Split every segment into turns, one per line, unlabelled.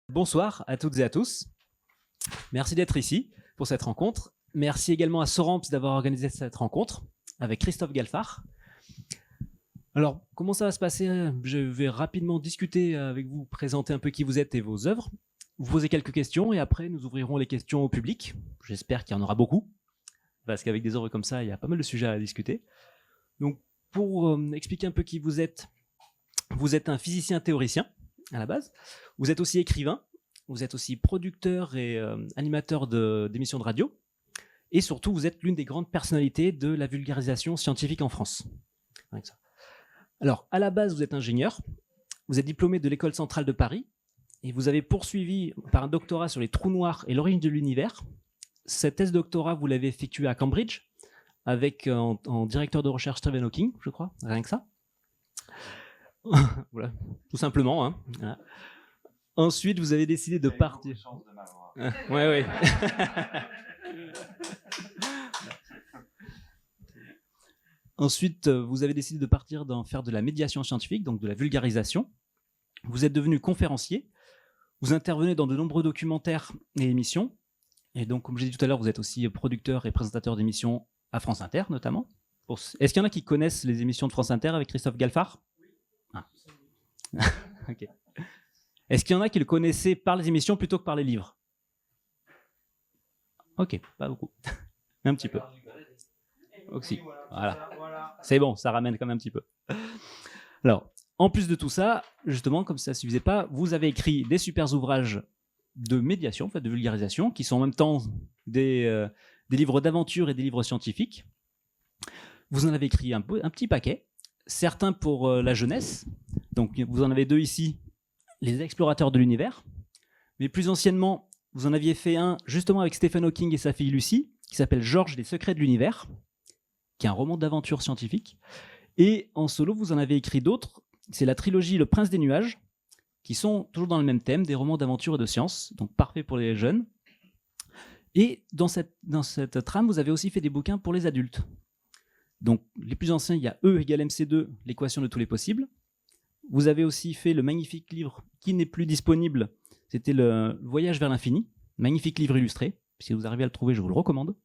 Bonsoir à toutes et à tous. Merci d'être ici pour cette rencontre. Merci également à Soramps d'avoir organisé cette rencontre avec Christophe Galfard. Alors, comment ça va se passer? Je vais rapidement discuter avec vous, présenter un peu qui vous êtes et vos œuvres, vous poser quelques questions et après nous ouvrirons les questions au public. J'espère qu'il y en aura beaucoup, parce qu'avec des œuvres comme ça, il y a pas mal de sujets à discuter. Donc, pour expliquer un peu qui vous êtes un physicien théoricien à la base. Vous êtes aussi écrivain, vous êtes aussi producteur et animateur d'émissions de radio. Et surtout, vous êtes l'une des grandes personnalités de la vulgarisation scientifique en France. Alors, à la base, vous êtes ingénieur, vous êtes diplômé de l'École centrale de Paris, et vous avez poursuivi par un doctorat sur les trous noirs et l'origine de l'univers. Cette thèse de doctorat, vous l'avez effectuée à Cambridge, avec en directeur de recherche Stephen Hawking, je crois, rien que ça. Voilà, tout simplement. Hein. Voilà. Ensuite, vous avez décidé de partir. Ouais. Ensuite, vous avez décidé de partir d'en faire de la médiation scientifique, donc de la vulgarisation. Vous êtes devenu conférencier. Vous intervenez dans de nombreux documentaires et émissions. Et donc, comme je l'ai dit tout à l'heure, vous êtes aussi producteur et présentateur d'émissions à France Inter, notamment. Est-ce qu'il y en a qui connaissent les émissions de France Inter avec Christophe Galfard? Okay. Est-ce qu'il y en a qui le connaissaient par les émissions plutôt que par les livres? Ok, pas beaucoup. Un petit peu. Aussi. Voilà. C'est bon, ça ramène quand même un petit peu. Alors, en plus de tout ça, justement, comme ça ne suffisait pas, vous avez écrit des super ouvrages de médiation, en fait, de vulgarisation, qui sont en même temps des livres d'aventure et des livres scientifiques. Vous en avez écrit un petit paquet, certains pour la jeunesse. Donc, vous en avez deux ici, les explorateurs de l'univers. Mais plus anciennement, vous en aviez fait un justement avec Stephen Hawking et sa fille Lucy, qui s'appelle Georges, les secrets de l'univers, qui est un roman d'aventure scientifique. Et en solo, vous en avez écrit d'autres. C'est la trilogie Le Prince des nuages, qui sont toujours dans le même thème, des romans d'aventure et de science, donc parfait pour les jeunes. Et dans cette trame, vous avez aussi fait des bouquins pour les adultes. Donc, les plus anciens, il y a E égale MC2, l'équation de tous les possibles. Vous avez aussi fait le magnifique livre qui n'est plus disponible, c'était le Voyage vers l'infini, magnifique livre illustré. Si vous arrivez à le trouver, je vous le recommande.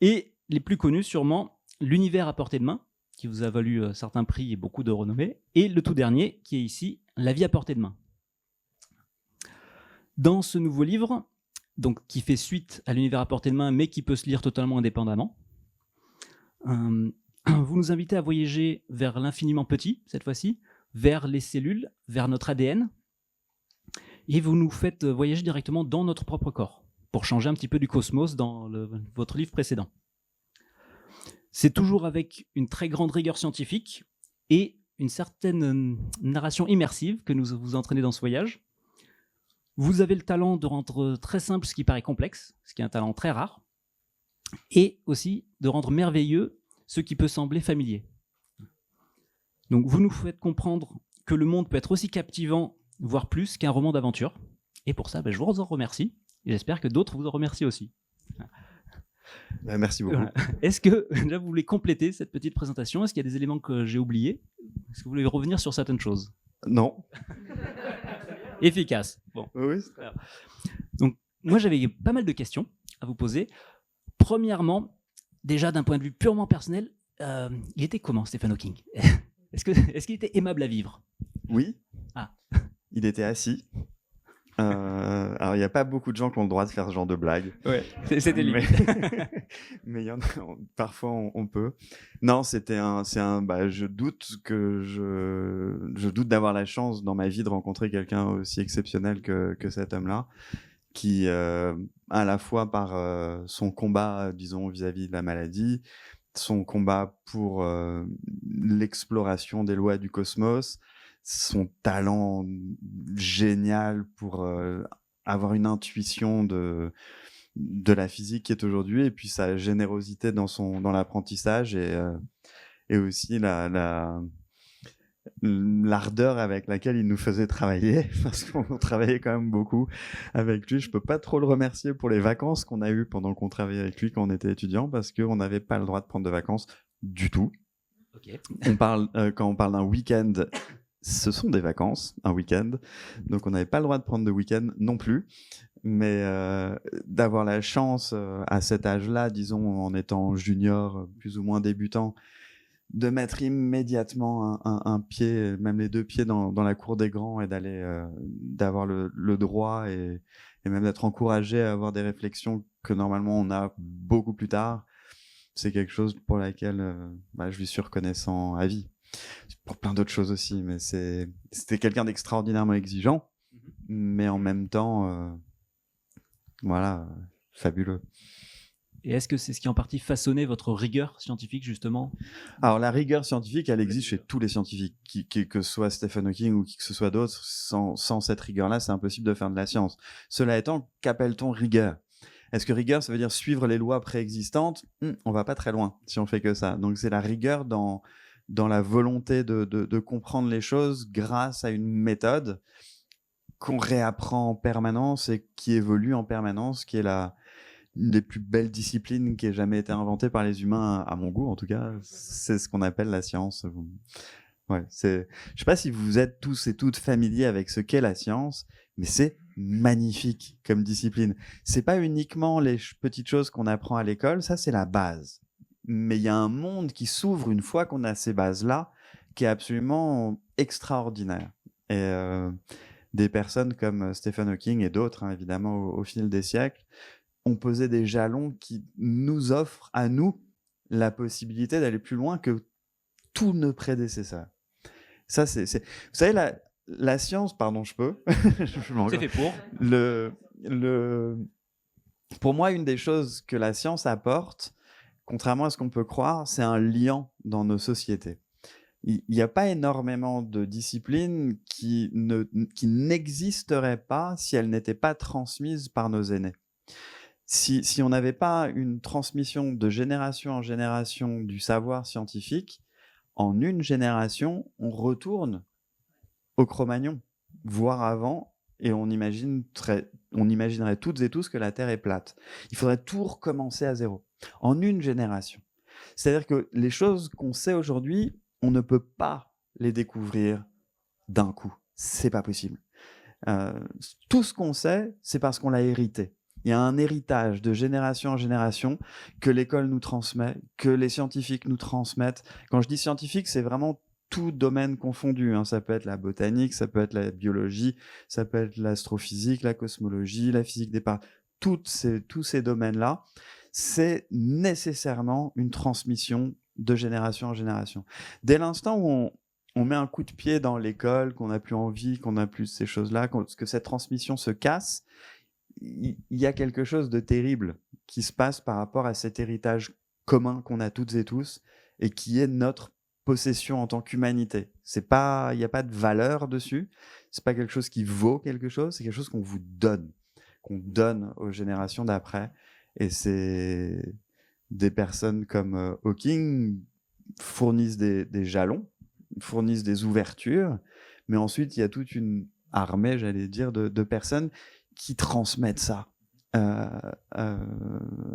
Et les plus connus, sûrement, L'univers à portée de main, qui vous a valu certains prix et beaucoup de renommée, et le tout dernier, qui est ici, La vie à portée de main. Dans ce nouveau livre, donc, qui fait suite à L'univers à portée de main, mais qui peut se lire totalement indépendamment, vous nous invitez à voyager vers l'infiniment petit, cette fois-ci, vers les cellules, vers notre ADN, et vous nous faites voyager directement dans notre propre corps, pour changer un petit peu du cosmos dans votre livre précédent. C'est toujours avec une très grande rigueur scientifique et une certaine narration immersive que nous vous entraînez dans ce voyage. Vous avez le talent de rendre très simple ce qui paraît complexe, ce qui est un talent très rare, et aussi de rendre merveilleux ce qui peut sembler familier. Donc vous nous faites comprendre que le monde peut être aussi captivant, voire plus, qu'un roman d'aventure. Et pour ça, je vous en remercie. Et j'espère que d'autres vous en remercient aussi.
Merci beaucoup.
Est-ce que déjà vous voulez compléter cette petite présentation? Est-ce qu'il y a des éléments que j'ai oubliés? Est-ce que vous voulez revenir sur certaines choses?
Non.
Efficace. Bon.
Oui.
Donc moi j'avais pas mal de questions à vous poser. Premièrement, déjà d'un point de vue purement personnel, il était comment Stephen Hawking? Est-ce qu'il était aimable à vivre?
Oui.
Ah.
Il était assis. Alors, il n'y a pas beaucoup de gens qui ont le droit de faire ce genre de blagues.
Ouais, c'était lui.
Mais il y en a, parfois, on peut. Non, je doute d'avoir la chance dans ma vie de rencontrer quelqu'un aussi exceptionnel que cet homme-là, qui, à la fois par son combat, disons, vis-à-vis de la maladie, son combat pour l'exploration des lois du cosmos, son talent génial pour avoir une intuition de la physique qui est aujourd'hui, et puis sa générosité dans l'apprentissage et aussi l'ardeur avec laquelle il nous faisait travailler, parce qu'on travaillait quand même beaucoup avec lui. Je peux pas trop le remercier pour les vacances qu'on a eues pendant qu'on travaillait avec lui quand on était étudiant, parce qu'on n'avait pas le droit de prendre de vacances du tout.
Okay.
Quand on parle d'un week-end ce sont des vacances, un week-end, donc on n'avait pas le droit de prendre de week-end non plus, mais d'avoir la chance à cet âge-là, disons en étant junior, plus ou moins débutant, de mettre immédiatement un pied, même les deux pieds dans la cour des grands et d'avoir le droit et même d'être encouragé à avoir des réflexions que normalement on a beaucoup plus tard, c'est quelque chose pour laquelle je lui suis reconnaissant à vie. Pour plein d'autres choses aussi, mais c'était quelqu'un d'extraordinairement exigeant, mais en même temps, fabuleux.
Et est-ce que c'est ce qui en partie façonné votre rigueur scientifique, justement?
Alors, la rigueur scientifique, elle existe chez tous les scientifiques, que ce soit Stephen Hawking ou qui que ce soit d'autre. Sans cette rigueur-là, c'est impossible de faire de la science. Cela étant, qu'appelle-t-on rigueur? Est-ce que rigueur, ça veut dire suivre les lois préexistantes? On va pas très loin si on fait que ça. Donc, c'est la rigueur dans la volonté de comprendre les choses grâce à une méthode qu'on réapprend en permanence et qui évolue en permanence, qui est une des plus belles disciplines qui ait jamais été inventée par les humains, à mon goût en tout cas. C'est ce qu'on appelle la science. Ouais, je sais pas si vous êtes tous et toutes familiers avec ce qu'est la science, mais c'est magnifique comme discipline. C'est pas uniquement les petites choses qu'on apprend à l'école, ça c'est la base. Mais il y a un monde qui s'ouvre une fois qu'on a ces bases-là, qui est absolument extraordinaire. Et des personnes comme Stephen Hawking et d'autres, hein, évidemment, au fil des siècles, ont posé des jalons qui nous offrent à nous la possibilité d'aller plus loin que tous nos prédécesseurs. Ça, vous savez, la science, pardon, je peux.
C'est fait pour.
Pour moi, une des choses que la science apporte, contrairement à ce qu'on peut croire, c'est un lien dans nos sociétés. Il n'y a pas énormément de disciplines qui n'existeraient pas si elles n'étaient pas transmises par nos aînés. Si on n'avait pas une transmission de génération en génération du savoir scientifique, en une génération, on retourne au Cro-Magnon, voire avant, et on imaginerait toutes et tous que la Terre est plate. Il faudrait tout recommencer à zéro, en une génération. C'est-à-dire que les choses qu'on sait aujourd'hui, on ne peut pas les découvrir d'un coup. C'est pas possible. Tout ce qu'on sait, c'est parce qu'on l'a hérité. Il y a un héritage de génération en génération que l'école nous transmet, que les scientifiques nous transmettent. Quand je dis scientifique, c'est vraiment tout domaine confondu, hein. Ça peut être la botanique, ça peut être la biologie, ça peut être l'astrophysique, la cosmologie, la physique des particules. Tous ces domaines-là, c'est nécessairement une transmission de génération en génération. Dès l'instant où on met un coup de pied dans l'école, qu'on n'a plus envie, qu'on n'a plus ces choses-là, que cette transmission se casse, il y a quelque chose de terrible qui se passe par rapport à cet héritage commun qu'on a toutes et tous et qui est notre possession en tant qu'humanité. Il n'y a pas de valeur dessus, c'est pas quelque chose qui vaut quelque chose, c'est quelque chose qu'on vous donne, qu'on donne aux générations d'après. Et c'est des personnes comme Hawking fournissent des jalons, fournissent des ouvertures, mais ensuite il y a toute une armée, j'allais dire, de personnes qui transmettent ça à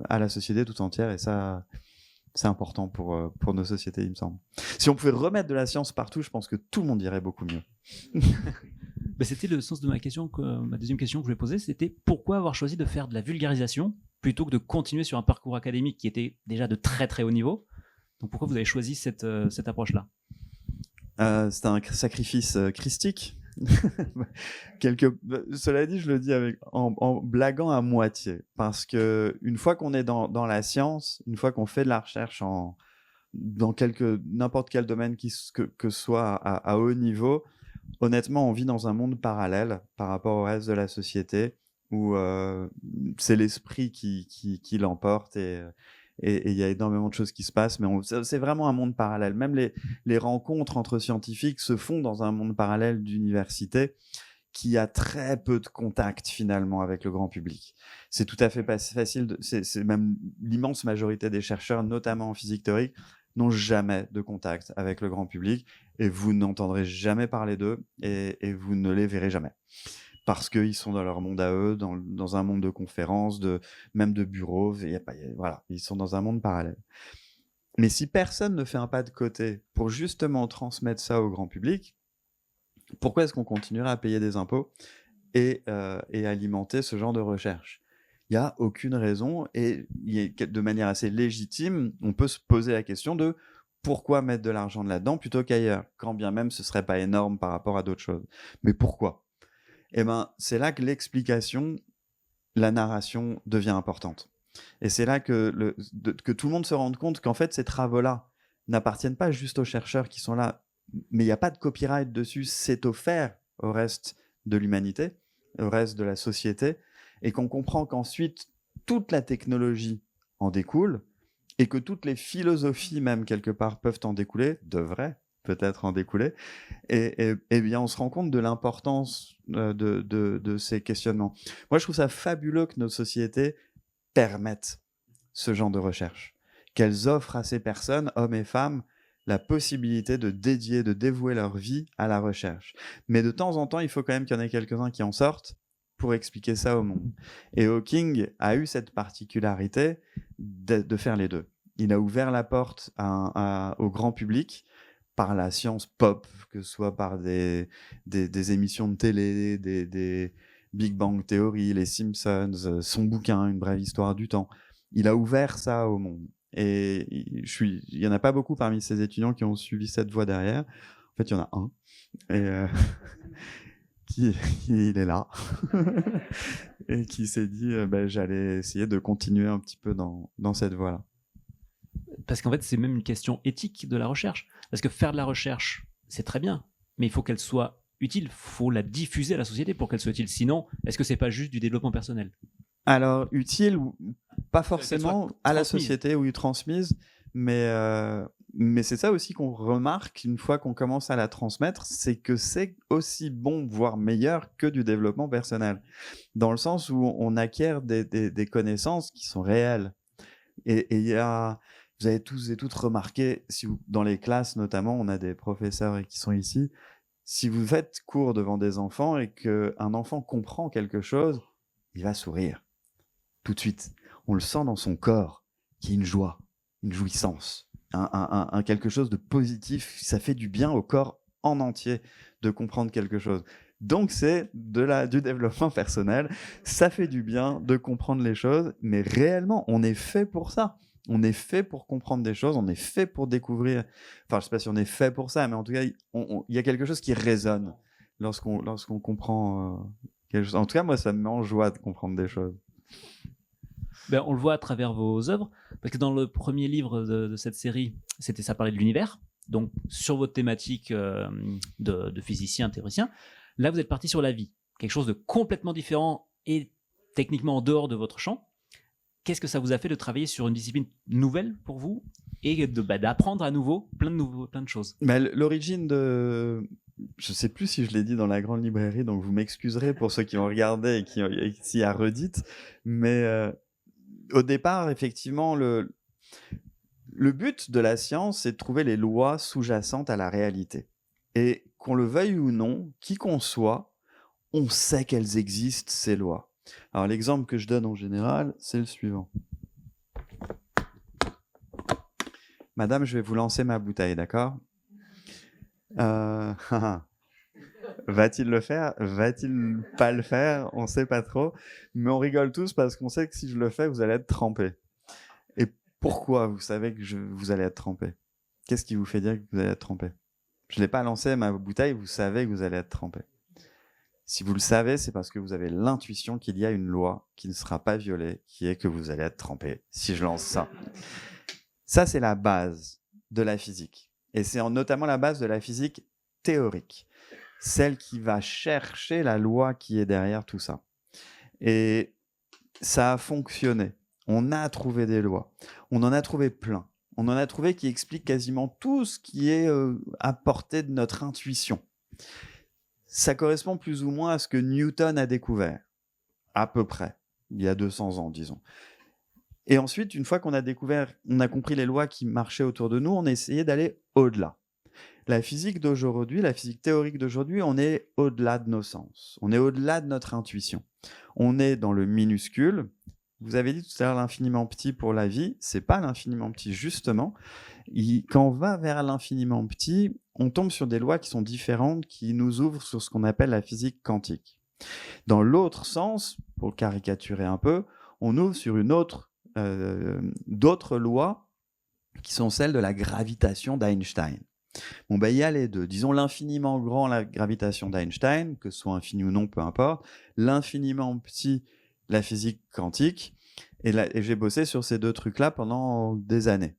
la société tout entière, et ça, c'est important pour nos sociétés, il me semble. Si on pouvait remettre de la science partout, je pense que tout le monde irait beaucoup mieux.
C'était le sens de ma question, ma deuxième question que je voulais poser, c'était pourquoi avoir choisi de faire de la vulgarisation plutôt que de continuer sur un parcours académique qui était déjà de très très haut niveau? Donc pourquoi vous avez choisi cette approche-là?
C'est un sacrifice christique. Cela dit, je le dis en blaguant à moitié, parce que une fois qu'on est dans la science, une fois qu'on fait de la recherche dans n'importe quel domaine que ce soit à haut niveau, honnêtement, on vit dans un monde parallèle par rapport au reste de la société où c'est l'esprit qui l'emporte et il y a énormément de choses qui se passent, mais c'est vraiment un monde parallèle. Même les rencontres entre scientifiques se font dans un monde parallèle d'université qui a très peu de contact finalement avec le grand public. C'est tout à fait facile, c'est même l'immense majorité des chercheurs, notamment en physique théorique, n'ont jamais de contact avec le grand public et vous n'entendrez jamais parler d'eux et vous ne les verrez jamais. Parce qu'ils sont dans leur monde à eux, dans un monde de conférences, même de bureaux, voilà, ils sont dans un monde parallèle. Mais si personne ne fait un pas de côté pour justement transmettre ça au grand public, pourquoi est-ce qu'on continuerait à payer des impôts et alimenter ce genre de recherche? Il n'y a aucune raison et de manière assez légitime, on peut se poser la question de pourquoi mettre de l'argent là-dedans plutôt qu'ailleurs, quand bien même ce ne serait pas énorme par rapport à d'autres choses. Mais pourquoi? Eh ben, c'est là que l'explication, la narration devient importante. Et c'est là que tout le monde se rende compte qu'en fait, ces travaux-là n'appartiennent pas juste aux chercheurs qui sont là, mais il n'y a pas de copyright dessus, c'est offert au reste de l'humanité, au reste de la société, et qu'on comprend qu'ensuite, toute la technologie en découle, et que toutes les philosophies, même quelque part, peuvent en découler, devraient peut-être en découler, et bien on se rend compte de l'importance de ces questionnements. Moi, je trouve ça fabuleux que nos sociétés permettent ce genre de recherche, qu'elles offrent à ces personnes, hommes et femmes, la possibilité de dévouer leur vie à la recherche. Mais de temps en temps, il faut quand même qu'il y en ait quelques-uns qui en sortent pour expliquer ça au monde. Et Hawking a eu cette particularité de faire les deux. Il a ouvert la porte au grand public par la science pop, que ce soit par des émissions de télé, des Big Bang Theory, les Simpsons, son bouquin, Une brève histoire du temps. Il a ouvert ça au monde. Et il n'y en a pas beaucoup parmi ces étudiants qui ont suivi cette voie derrière. En fait, il y en a un. Et il est là. Et qui s'est dit, j'allais essayer de continuer un petit peu dans cette voie-là.
Parce qu'en fait, c'est même une question éthique de la recherche. Parce que faire de la recherche, c'est très bien, mais il faut qu'elle soit utile, il faut la diffuser à la société pour qu'elle soit utile. Sinon, est-ce que c'est pas juste du développement personnel?
Alors, utile, pas forcément à la société, oui, transmise, mais c'est ça aussi qu'on remarque une fois qu'on commence à la transmettre, c'est que c'est aussi bon, voire meilleur que du développement personnel, dans le sens où on acquiert des connaissances qui sont réelles. Et vous avez tous et toutes remarqué, dans les classes notamment, on a des professeurs qui sont ici, si vous faites cours devant des enfants et qu'un enfant comprend quelque chose, il va sourire tout de suite. On le sent dans son corps, qu'il y a une joie, une jouissance, un quelque chose de positif. Ça fait du bien au corps en entier de comprendre quelque chose. Donc c'est du développement personnel. Ça fait du bien de comprendre les choses, mais réellement, on est fait pour ça. On est fait pour comprendre des choses, on est fait pour découvrir. Enfin, je ne sais pas si on est fait pour ça, mais en tout cas, il y a quelque chose qui résonne lorsqu'on comprend quelque chose. En tout cas, moi, ça me met en joie de comprendre des choses.
Ben, on le voit à travers vos œuvres, parce que dans le premier livre de cette série, ça parlait de l'univers, donc sur votre thématique de physicien, théoricien. Là, vous êtes parti sur la vie, quelque chose de complètement différent et techniquement en dehors de votre champ. Qu'est-ce que ça vous a fait de travailler sur une discipline nouvelle pour vous et d'apprendre à nouveau plein de choses?
L'origine de... Je ne sais plus si je l'ai dit dans la grande librairie, donc vous m'excuserez pour ceux qui ont regardé et qui s'y a redite, mais au départ, effectivement, le but de la science, c'est de trouver les lois sous-jacentes à la réalité. Et qu'on le veuille ou non, qui qu'on soit, on sait qu'elles existent, ces lois. Alors l'exemple que je donne en général, c'est le suivant. Madame, je vais vous lancer ma bouteille, d'accord? Va-t-il le faire? Va-t-il pas le faire? On sait pas trop. Mais on rigole tous parce qu'on sait que si je le fais, vous allez être trempé. Et pourquoi vous savez que vous allez être trempé? Qu'est-ce qui vous fait dire que vous allez être trempé? Je ne l'ai pas lancé ma bouteille, vous savez que vous allez être trempé. Si vous le savez, c'est parce que vous avez l'intuition qu'il y a une loi qui ne sera pas violée, qui est que vous allez être trempé si je lance ça. Ça, c'est la base de la physique. Et c'est notamment la base de la physique théorique, celle qui va chercher la loi qui est derrière tout ça. Et ça a fonctionné. On a trouvé des lois. On en a trouvé plein. On en a trouvé qui expliquent quasiment tout ce qui est à portée de notre intuition. Ça correspond plus ou moins à ce que Newton a découvert, à peu près, il y a 200 ans, disons. Et ensuite, une fois qu'on a découvert, on a compris les lois qui marchaient autour de nous, on a essayé d'aller au-delà. La physique d'aujourd'hui, la physique théorique d'aujourd'hui, on est au-delà de nos sens. On est au-delà de notre intuition. On est dans le minuscule Vous avez dit tout à l'heure l'infiniment petit pour la vie, c'est pas l'infiniment petit, justement. Quand on va vers l'infiniment petit, on tombe sur des lois qui sont différentes, qui nous ouvrent sur ce qu'on appelle la physique quantique. Dans l'autre sens, pour caricaturer un peu, on ouvre sur d'autres lois qui sont celles de la gravitation d'Einstein. Bon, il y a les deux. Disons l'infiniment grand, la gravitation d'Einstein, que ce soit infini ou non, peu importe. L'infiniment petit, la physique quantique. Et j'ai bossé sur ces deux trucs-là pendant des années,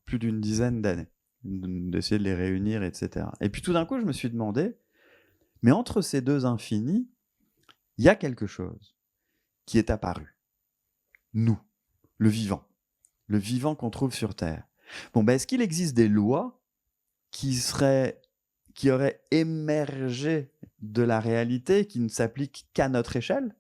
plus d'une dizaine d'années, d'essayer de les réunir, etc. Et puis tout d'un coup, je me suis demandé, mais entre ces deux infinis, il y a quelque chose qui est apparu. Nous, le vivant qu'on trouve sur Terre. Bon, est-ce qu'il existe des lois qui auraient émergé de la réalité, qui ne s'appliquent qu'à notre échelle,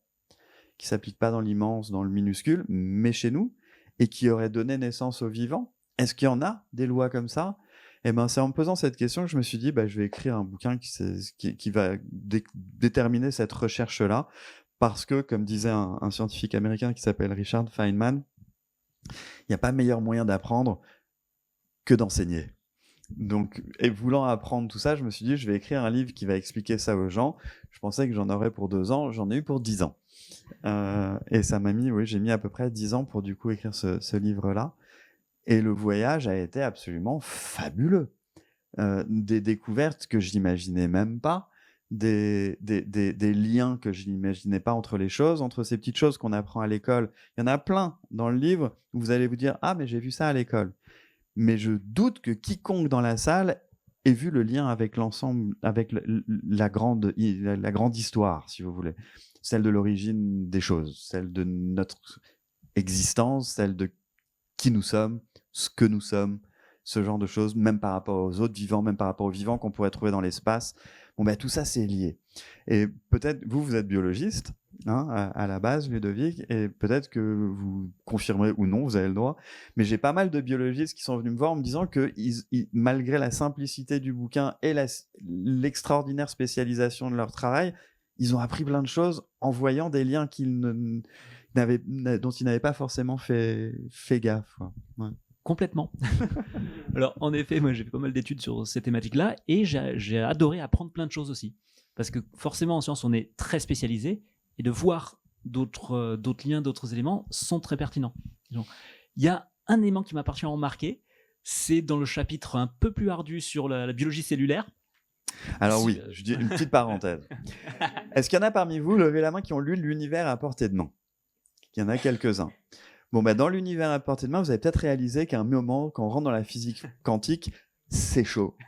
qui ne s'appliquent pas dans l'immense, dans le minuscule, mais chez nous, et qui auraient donné naissance au vivant? Est-ce qu'il y en a des lois comme ça? Et c'est en me posant cette question que je me suis dit, je vais écrire un bouquin qui va déterminer cette recherche-là, parce que, comme disait un scientifique américain qui s'appelle Richard Feynman, il n'y a pas meilleur moyen d'apprendre que d'enseigner. Donc, et voulant apprendre tout ça, je me suis dit, je vais écrire un livre qui va expliquer ça aux gens. Je pensais que j'en aurais pour 2 ans, j'en ai eu pour 10 ans. Et ça m'a mis, j'ai mis à peu près 10 ans pour du coup écrire ce livre-là. Et le voyage a été absolument fabuleux. Des découvertes que je n'imaginais même pas, des liens que je n'imaginais pas entre les choses, entre ces petites choses qu'on apprend à l'école. Il y en a plein dans le livre où vous allez vous dire « Ah, mais j'ai vu ça à l'école ». Mais je doute que quiconque dans la salle ait vu le lien avec l'ensemble, avec la grande histoire, si vous voulez. Celle de l'origine des choses, celle de notre existence, celle de qui nous sommes, ce que nous sommes, ce genre de choses, même par rapport aux autres vivants, même par rapport aux vivants qu'on pourrait trouver dans l'espace. Tout ça, c'est lié. Et peut-être, vous êtes biologiste, à la base, Ludovic, et peut-être que vous confirmerez ou non, vous avez le droit, mais j'ai pas mal de biologistes qui sont venus me voir en me disant que malgré la simplicité du bouquin et l'extraordinaire spécialisation de leur travail, ils ont appris plein de choses en voyant des liens dont ils n'avaient pas forcément fait gaffe. Ouais.
Complètement. Alors, en effet, moi, j'ai fait pas mal d'études sur ces thématiques-là et j'ai adoré apprendre plein de choses aussi. Parce que forcément, en science, on est très spécialisé et de voir d'autres liens, d'autres éléments sont très pertinents. Il y a un élément qui m'a particulièrement marqué, c'est dans le chapitre un peu plus ardu sur la biologie cellulaire.
Alors oui, je dis une petite parenthèse. Est-ce qu'il y en a parmi vous, levez la main, qui ont lu L'univers à portée de main? Il y en a quelques-uns. Dans l'univers à portée de main, vous avez peut-être réalisé qu'à un moment, quand on rentre dans la physique quantique, c'est chaud.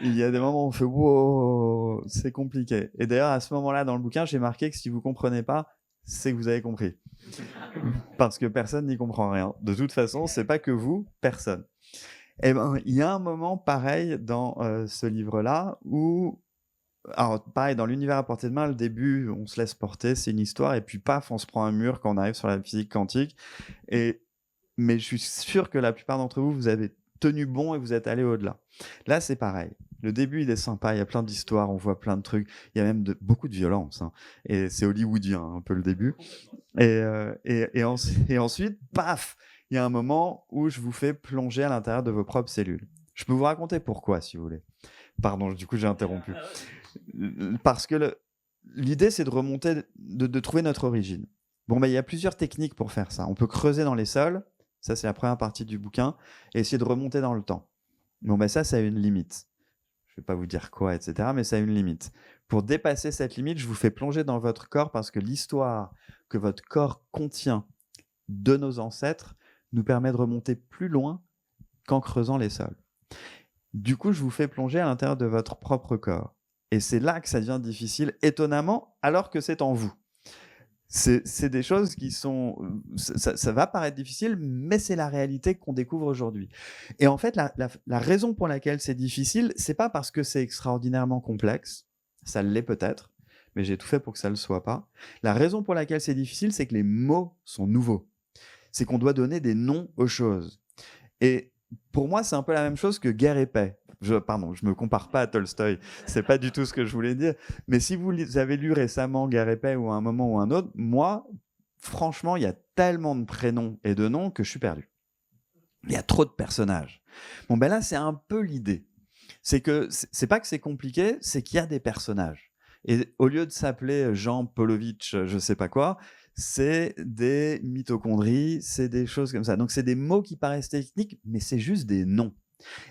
Il y a des moments où on fait « wow, c'est compliqué ». Et d'ailleurs, à ce moment-là, dans le bouquin, j'ai marqué que si vous ne comprenez pas, c'est que vous avez compris. Parce que personne n'y comprend rien. De toute façon, ce n'est pas que vous, personne. Il y a un moment pareil dans ce livre-là où... Alors, pareil, dans l'univers à portée de main, le début, on se laisse porter, c'est une histoire, et puis paf, on se prend un mur quand on arrive sur la physique quantique. Mais je suis sûr que la plupart d'entre vous, vous avez tenu bon et vous êtes allé au-delà. Là, c'est pareil. Le début, il est sympa, il y a plein d'histoires, on voit plein de trucs, il y a même beaucoup de violence, et c'est hollywoodien, un peu le début. Et ensuite, paf, il y a un moment où je vous fais plonger à l'intérieur de vos propres cellules. Je peux vous raconter pourquoi, si vous voulez. Pardon, du coup, j'ai interrompu. Parce que l'idée, c'est de remonter, de trouver notre origine. Il y a plusieurs techniques pour faire ça. On peut creuser dans les sols, ça c'est la première partie du bouquin, et essayer de remonter dans le temps. Ça a une limite. Je ne vais pas vous dire quoi, etc., mais ça a une limite. Pour dépasser cette limite, je vous fais plonger dans votre corps, parce que l'histoire que votre corps contient de nos ancêtres nous permet de remonter plus loin qu'en creusant les sols. Du coup, je vous fais plonger à l'intérieur de votre propre corps. Et c'est là que ça devient difficile, étonnamment, alors que c'est en vous. C'est des choses qui sont... Ça va paraître difficile, mais c'est la réalité qu'on découvre aujourd'hui. Et en fait, la raison pour laquelle c'est difficile, c'est pas parce que c'est extraordinairement complexe, ça l'est peut-être, mais j'ai tout fait pour que ça ne le soit pas. La raison pour laquelle c'est difficile, c'est que les mots sont nouveaux. C'est qu'on doit donner des noms aux choses. Et pour moi, c'est un peu la même chose que guerre et paix. Je me compare pas à Tolstoï, c'est pas du tout ce que je voulais dire. Mais si vous avez lu récemment Guerre et paix ou à un moment ou un autre, moi, franchement, il y a tellement de prénoms et de noms que je suis perdu. Il y a trop de personnages. Bon, ben là, c'est un peu l'idée. C'est que c'est pas que c'est compliqué, c'est qu'il y a des personnages. Et au lieu de s'appeler Jean Polovitch, je sais pas quoi, c'est des mitochondries, c'est des choses comme ça. Donc c'est des mots qui paraissent techniques, mais c'est juste des noms.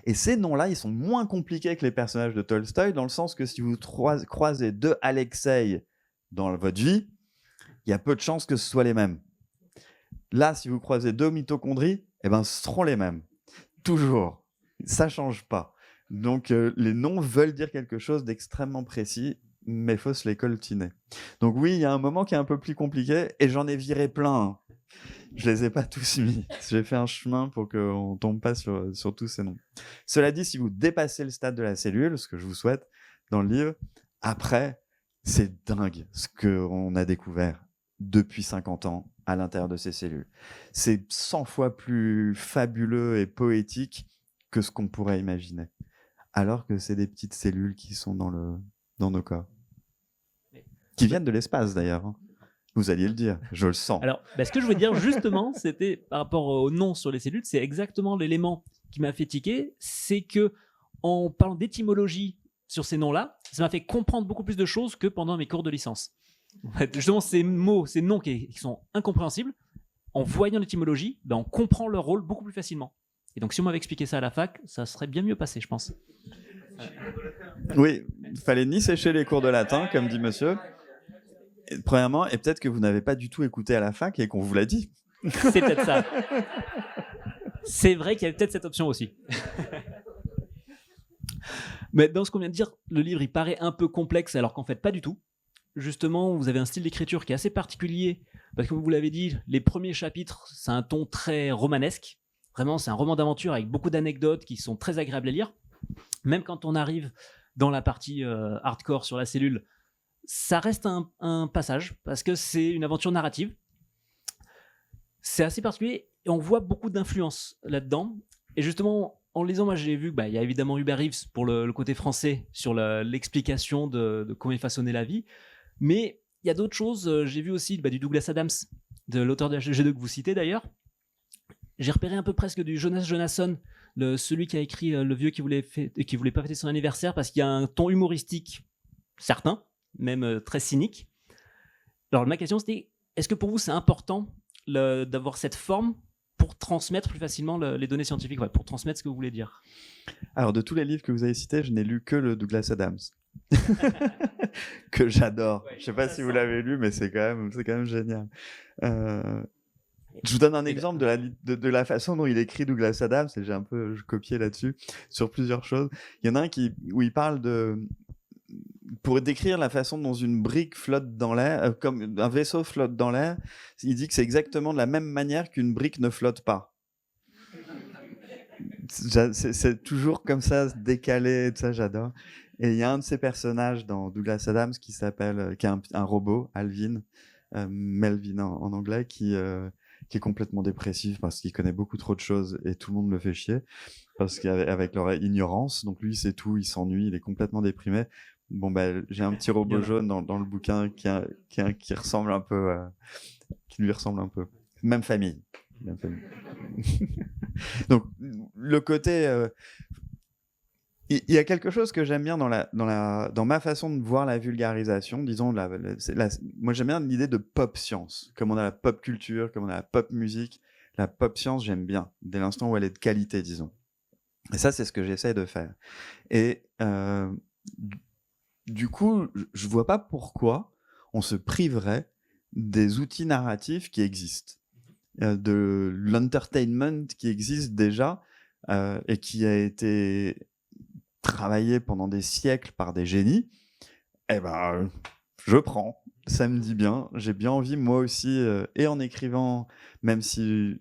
Et ces noms-là, ils sont moins compliqués que les personnages de Tolstoï, dans le sens que si vous croisez deux Alexei dans votre vie, il y a peu de chances que ce soit les mêmes. Là, si vous croisez deux mitochondries, eh ben, ce seront les mêmes. Toujours. Ça ne change pas. Donc, les noms veulent dire quelque chose d'extrêmement précis, mais il faut se les coltiner. Donc oui, il y a un moment qui est un peu plus compliqué, et j'en ai viré plein. Hein. Je les ai pas tous mis. J'ai fait un chemin pour qu'on ne tombe pas sur tous ces noms. Cela dit, si vous dépassez le stade de la cellule, ce que je vous souhaite dans le livre, après, c'est dingue ce qu'on a découvert depuis 50 ans à l'intérieur de ces cellules. C'est 100 fois plus fabuleux et poétique que ce qu'on pourrait imaginer. Alors que c'est des petites cellules qui sont dans nos corps. Qui viennent de l'espace d'ailleurs. Hein. Vous alliez le dire, je le sens.
Alors, ce que je voulais dire justement, c'était par rapport au nom sur les cellules, c'est exactement l'élément qui m'a fait tiquer, c'est que en parlant d'étymologie sur ces noms-là, ça m'a fait comprendre beaucoup plus de choses que pendant mes cours de licence. En fait, justement, ces mots, ces noms qui sont incompréhensibles, en voyant l'étymologie, on comprend leur rôle beaucoup plus facilement. Et donc, si on m'avait expliqué ça à la fac, ça serait bien mieux passé, je pense.
Oui, il fallait ni sécher les cours de latin, comme dit monsieur. Premièrement, et peut-être que vous n'avez pas du tout écouté à la fac et qu'on vous l'a dit.
C'est peut-être ça. C'est vrai qu'il y avait peut-être cette option aussi. Mais dans ce qu'on vient de dire, le livre, il paraît un peu complexe, alors qu'en fait, pas du tout. Justement, vous avez un style d'écriture qui est assez particulier, parce que comme vous l'avez dit, les premiers chapitres, c'est un ton très romanesque. Vraiment, c'est un roman d'aventure avec beaucoup d'anecdotes qui sont très agréables à lire. Même quand on arrive dans la partie hardcore sur la cellule, ça reste un passage, parce que c'est une aventure narrative. C'est assez particulier, et on voit beaucoup d'influence là-dedans. Et justement, en lisant, moi j'ai vu qu'il y a évidemment Hubert Reeves pour le côté français, sur l'explication de comment il façonnait la vie. Mais il y a d'autres choses. J'ai vu aussi du Douglas Adams, de l'auteur de HG2 que vous citez d'ailleurs. J'ai repéré un peu presque du Jonas Jonasson, celui qui a écrit Le vieux qui voulait pas fêter son anniversaire, parce qu'il y a un ton humoristique certain, même très cynique. Alors ma question c'était, est-ce que pour vous c'est important d'avoir cette forme pour transmettre plus facilement les données scientifiques, pour transmettre ce que vous voulez dire?
Alors de tous les livres que vous avez cités, je n'ai lu que le Douglas Adams. Que j'adore. Je ne sais pas si vous l'avez lu, mais c'est quand même génial. Je vous donne un exemple de la façon dont il écrit Douglas Adams, et j'ai un peu copié là-dessus, sur plusieurs choses. Il y en a un où il parle pour décrire la façon dont une brique flotte dans l'air, comme un vaisseau flotte dans l'air, il dit que c'est exactement de la même manière qu'une brique ne flotte pas. C'est toujours comme ça, décalé, tout ça, j'adore. Et il y a un de ces personnages dans Douglas Adams qui est un robot, Alvin, Melvin en anglais, qui est complètement dépressif parce qu'il connaît beaucoup trop de choses et tout le monde le fait chier parce qu'avec leur ignorance, donc lui c'est tout, il s'ennuie, il est complètement déprimé. Bon j'ai un petit robot jaune dans le bouquin qui ressemble un peu, qui lui ressemble un peu. Même famille. Donc le côté il y a quelque chose que j'aime bien dans ma façon de voir la vulgarisation, disons, moi j'aime bien l'idée de pop science, comme on a la pop culture, comme on a la pop musique. La pop science, j'aime bien, dès l'instant où elle est de qualité, disons. Et ça, c'est ce que j'essaie de faire. Et du coup, je vois pas pourquoi on se priverait des outils narratifs qui existent, de l'entertainment qui existe déjà et qui a été travaillé pendant des siècles par des génies. Je prends, ça me dit bien, j'ai bien envie moi aussi, et en écrivant, même si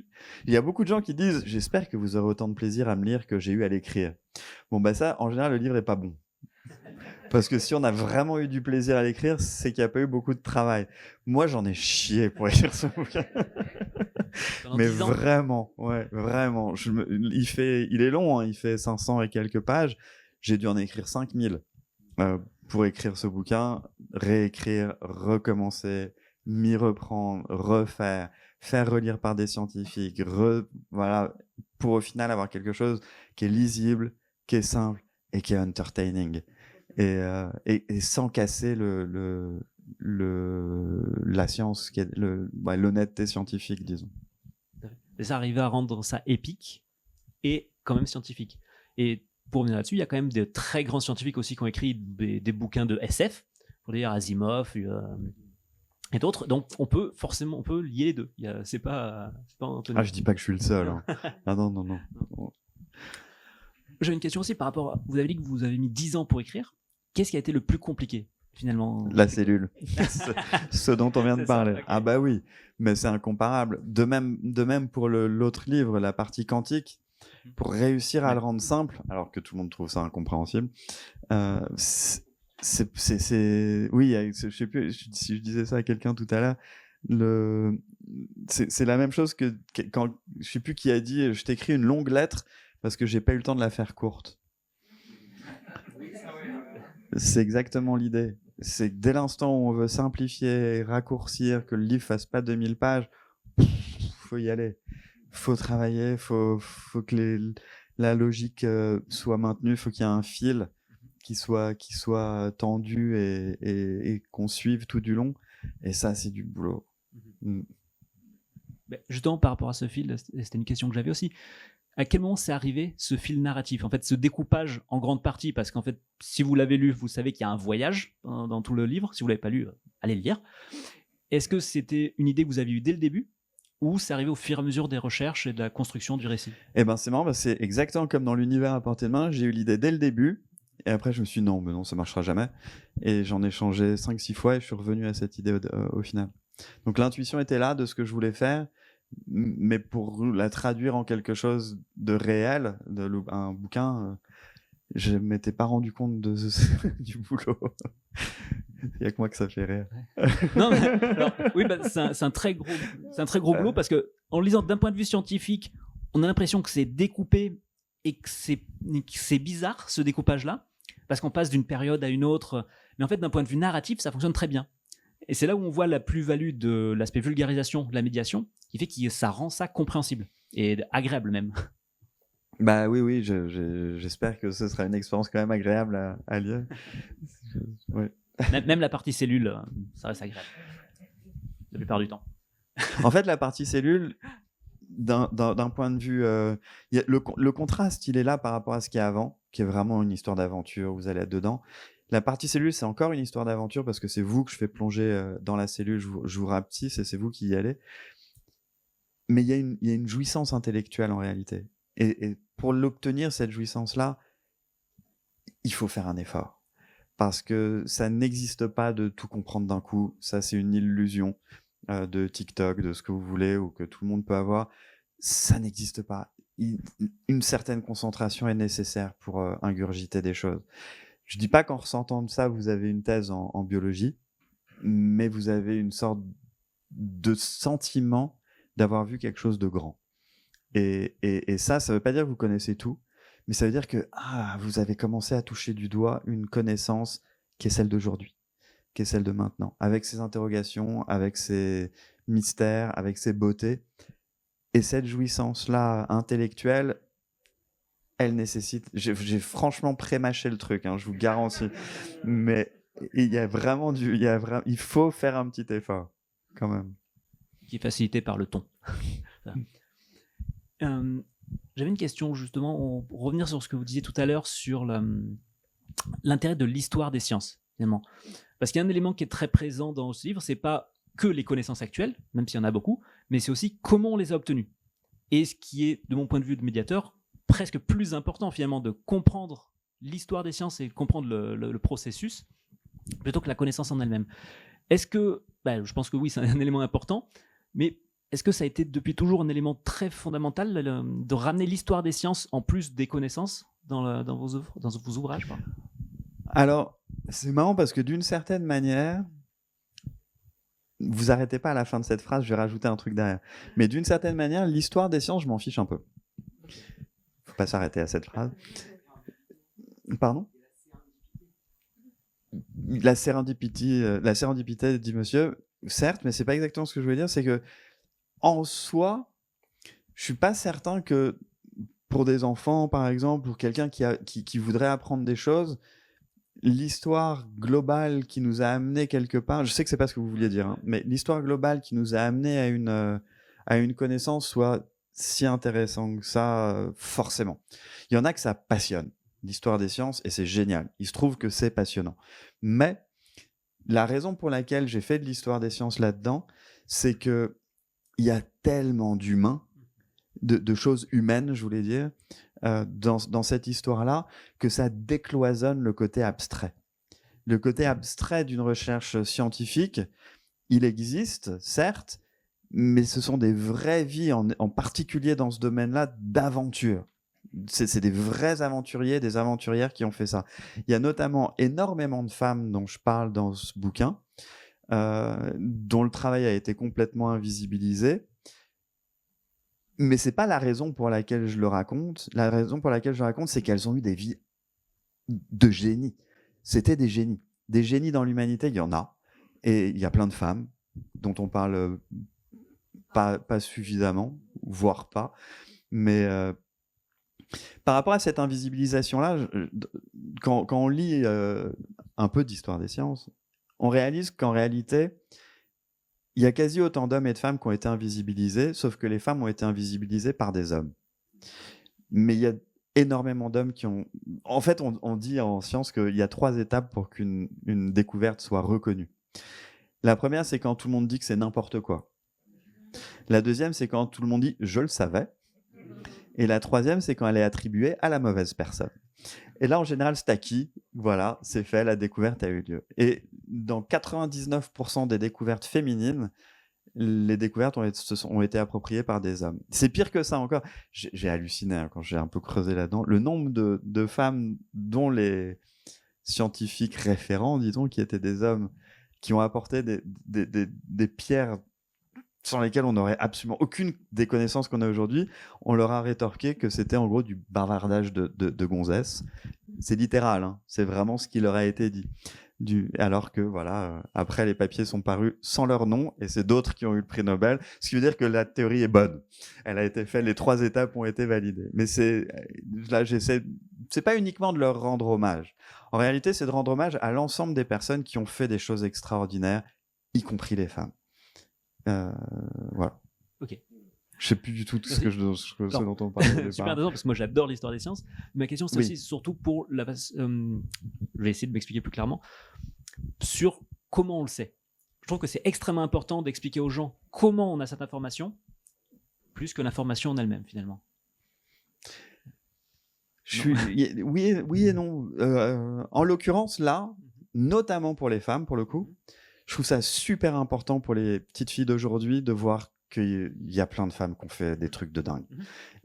il y a beaucoup de gens qui disent « j'espère que vous aurez autant de plaisir à me lire que j'ai eu à l'écrire ». Bon ça, en général, le livre est pas bon. Parce que si on a vraiment eu du plaisir à l'écrire, c'est qu'il n'y a pas eu beaucoup de travail. Moi, j'en ai chié pour écrire ce bouquin. Mais vraiment, ouais, vraiment. Il est long, hein, il fait 500 et quelques pages. J'ai dû en écrire 5000 pour écrire ce bouquin, réécrire, recommencer, m'y reprendre, refaire, faire relire par des scientifiques, voilà, pour au final avoir quelque chose qui est lisible, qui est simple et qui est entertaining. Et sans casser la science, qui est l'honnêteté scientifique, disons.
Et ça arrivait à rendre ça épique et quand même scientifique. Et pour revenir là-dessus, il y a quand même de très grands scientifiques aussi qui ont écrit des bouquins de SF, pour dire Asimov et d'autres. Donc on peut lier les deux. C'est pas Anthony.
Ah, je dis pas que je suis le seul. Hein. Ah non.
J'ai une question aussi par rapport vous avez dit que vous avez mis 10 ans pour écrire. Qu'est-ce qui a été le plus compliqué finalement?
La cellule. Ce dont on vient de parler.
Ça, okay.
Ah bah oui, mais c'est incomparable. De même pour l'autre livre, la partie quantique, pour réussir à le rendre simple, alors que tout le monde trouve ça incompréhensible, oui, je sais plus si je disais ça à quelqu'un tout à l'heure, c'est la même chose que quand, je sais plus qui a dit, je t'écris une longue lettre parce que j'ai pas eu le temps de la faire courte. C'est exactement l'idée. C'est que dès l'instant où on veut simplifier, raccourcir, que le livre fasse pas 2000 pages, faut y aller. Faut travailler, faut que la logique soit maintenue, faut qu'il y ait un fil qui soit tendu et qu'on suive tout du long. Et ça, c'est du boulot.
Justement, par rapport à ce fil, c'était une question que j'avais aussi. À quel moment c'est arrivé ce fil narratif, en fait, ce découpage en grande partie, parce qu'en fait, si vous l'avez lu, vous savez qu'il y a un voyage dans tout le livre. Si vous l'avez pas lu, allez le lire. Est-ce que c'était une idée que vous avez eue dès le début, ou c'est arrivé au fur et à mesure des recherches et de la construction du récit?
Eh ben, c'est marrant, c'est exactement comme dans l'univers à portée de main. J'ai eu l'idée dès le début, et après je me suis dit non, ça marchera jamais. Et j'en ai changé 5-6 fois et je suis revenu à cette idée au final. Donc l'intuition était là de ce que je voulais faire, mais pour la traduire en quelque chose de réel, un bouquin, je ne m'étais pas rendu compte du boulot. Il n'y a que moi que ça fait rire.
Non, mais, alors, oui, c'est un très gros boulot parce que en lisant d'un point de vue scientifique, on a l'impression que c'est découpé et que c'est bizarre ce découpage-là, parce qu'on passe d'une période à une autre. Mais en fait, d'un point de vue narratif, ça fonctionne très bien. Et c'est là où on voit la plus-value de l'aspect vulgarisation de la médiation, qui fait que ça rend ça compréhensible et agréable même.
Bah oui, j'espère que ce sera une expérience quand même agréable à lire. Ouais.
Même la partie cellule, ça reste agréable. La plupart du temps.
En fait, la partie cellule, d'un point de vue... le contraste, il est là par rapport à ce qu'il y a avant, qui est vraiment une histoire d'aventure, vous allez être dedans. La partie cellule, c'est encore une histoire d'aventure parce que c'est vous que je fais plonger dans la cellule, je vous rapetisse et c'est vous qui y allez. Mais il y a une jouissance intellectuelle en réalité. Et pour l'obtenir, cette jouissance-là, il faut faire un effort. Parce que ça n'existe pas de tout comprendre d'un coup. Ça, c'est une illusion de TikTok, de ce que vous voulez ou que tout le monde peut avoir. Ça n'existe pas. Une certaine concentration est nécessaire pour ingurgiter des choses. Je dis pas qu'en ressentant de ça, vous avez une thèse en biologie, mais vous avez une sorte de sentiment d'avoir vu quelque chose de grand. Et ça veut pas dire que vous connaissez tout, mais ça veut dire que vous avez commencé à toucher du doigt une connaissance qui est celle d'aujourd'hui, qui est celle de maintenant, avec ses interrogations, avec ses mystères, avec ses beautés. Et cette jouissance-là intellectuelle, elle nécessite... J'ai franchement prémâché le truc, hein, je vous garantis. Mais il y a vraiment il faut faire un petit effort, quand même.
Qui est facilité par le ton. J'avais une question, justement, pour revenir sur ce que vous disiez tout à l'heure sur l'intérêt de l'histoire des sciences, finalement. Parce qu'il y a un élément qui est très présent dans ce livre, c'est pas que les connaissances actuelles, même s'il y en a beaucoup, mais c'est aussi comment on les a obtenues. Et ce qui est, de mon point de vue de médiateur, presque plus important finalement de comprendre l'histoire des sciences et de comprendre le processus plutôt que la connaissance en elle-même. Est-ce que, je pense que oui, c'est un élément important, mais est-ce que ça a été depuis toujours un élément très fondamental de ramener l'histoire des sciences en plus des connaissances dans vos ouvrages?
Alors, c'est marrant parce que d'une certaine manière, vous arrêtez pas à la fin de cette phrase, je vais rajouter un truc derrière. Mais d'une certaine manière, l'histoire des sciences, je m'en fiche un peu. Faut pas s'arrêter à cette phrase. Pardon ? La sérendipité, dit monsieur. certes, mais c'est pas exactement ce que je voulais dire. C'est que en soi, je suis pas certain que pour des enfants, par exemple, ou quelqu'un qui voudrait apprendre des choses, l'histoire globale qui nous a amené quelque part, je sais que c'est pas ce que vous vouliez dire, hein, mais l'histoire globale qui nous a amené à une connaissance soit si intéressante que ça, forcément. Il y en a que ça passionne, l'histoire des sciences, et c'est génial. Il se trouve que c'est passionnant. Mais la raison pour laquelle j'ai fait de l'histoire des sciences là-dedans, c'est que il y a tellement d'humains, de choses humaines, je voulais dire, dans cette histoire-là, que ça décloisonne le côté abstrait. Le côté abstrait d'une recherche scientifique, il existe, certes, mais ce sont des vraies vies, en particulier dans ce domaine-là, d'aventure. C'est des vrais aventuriers, des aventurières qui ont fait ça. Il y a notamment énormément de femmes dont je parle dans ce bouquin, dont le travail a été complètement invisibilisé. Mais c'est pas la raison pour laquelle je le raconte. La raison pour laquelle je le raconte, c'est qu'elles ont eu des vies de génie. C'était des génies. Des génies dans l'humanité, il y en a. Et il y a plein de femmes dont on parle pas suffisamment, voire pas. Mais par rapport à cette invisibilisation-là, quand on lit un peu d'histoire des sciences, on réalise qu'en réalité, il y a quasi autant d'hommes et de femmes qui ont été invisibilisés, sauf que les femmes ont été invisibilisées par des hommes. Mais il y a énormément d'hommes qui ont... En fait, on dit en science qu'il y a 3 étapes pour qu'une découverte soit reconnue. La première, c'est quand tout le monde dit que c'est n'importe quoi. La deuxième, c'est quand tout le monde dit « je le savais ». Et la troisième, c'est quand elle est attribuée à la mauvaise personne. Et là, en général, c'est acquis. Voilà, c'est fait, la découverte a eu lieu. Et dans 99% des découvertes féminines, les découvertes ont été appropriées par des hommes. C'est pire que ça encore. J'ai halluciné hein, quand j'ai un peu creusé là-dedans. Le nombre de femmes dont les scientifiques référents, disons, qui étaient des hommes, qui ont apporté des pierres sans lesquelles on n'aurait absolument aucune des connaissances qu'on a aujourd'hui, on leur a rétorqué que c'était en gros du bavardage de gonzesses. C'est littéral, hein, c'est vraiment ce qui leur a été dit. Alors que voilà, après les papiers sont parus sans leur nom et c'est d'autres qui ont eu le prix Nobel, ce qui veut dire que la théorie est bonne. Elle a été faite, les 3 étapes ont été validées. Mais là, c'est pas uniquement de leur rendre hommage. En réalité, c'est de rendre hommage à l'ensemble des personnes qui ont fait des choses extraordinaires, y compris les femmes. Voilà.
Ok.
Je sais plus du tout ce dont on parlait.
Super intéressant parce que moi j'adore l'histoire des sciences. Ma question c'est aussi surtout pour la je vais essayer de m'expliquer plus clairement sur comment on le sait. Je trouve que c'est extrêmement important d'expliquer aux gens comment on a cette information plus que l'information en elle-même finalement.
Oui et non. En l'occurrence là, notamment pour les femmes pour le coup, je trouve ça super important pour les petites filles d'aujourd'hui de voir qu'il y a plein de femmes qui ont fait des trucs de dingue.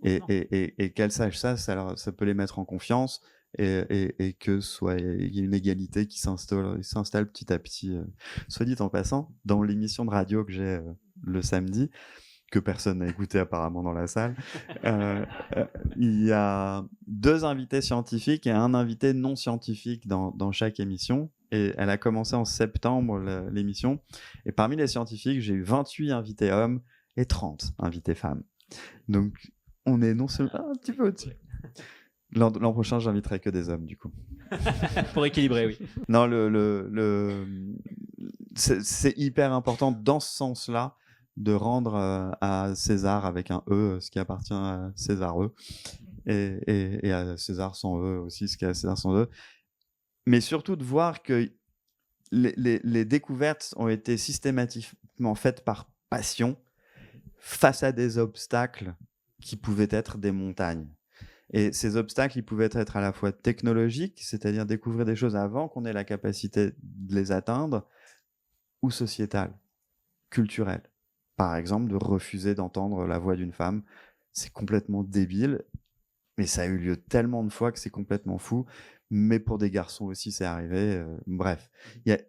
Et qu'elles sachent ça peut les mettre en confiance et que il y ait une égalité qui s'installe petit à petit. Soit dit en passant, dans l'émission de radio que j'ai le samedi, que personne n'a écouté apparemment dans la salle, il y a 2 invités scientifiques et un invité non scientifique dans chaque émission. Et elle a commencé en septembre, l'émission. Et parmi les scientifiques, j'ai eu 28 invités hommes et 30 invités femmes. Donc, on est non seulement un petit peu au-dessus. L'an prochain, j'inviterai que des hommes, du coup.
Pour équilibrer, oui.
Non, c'est hyper important dans ce sens-là de rendre à César avec un E ce qui appartient à César E. Et à César sans E aussi ce qui est à César sans E. Mais surtout de voir que les découvertes ont été systématiquement faites par passion face à des obstacles qui pouvaient être des montagnes. Et ces obstacles, ils pouvaient être à la fois technologiques, c'est-à-dire découvrir des choses avant qu'on ait la capacité de les atteindre, ou sociétales, culturelles. Par exemple, de refuser d'entendre la voix d'une femme, c'est complètement débile, mais ça a eu lieu tellement de fois que c'est complètement fou. Mais pour des garçons aussi, c'est arrivé. Bref,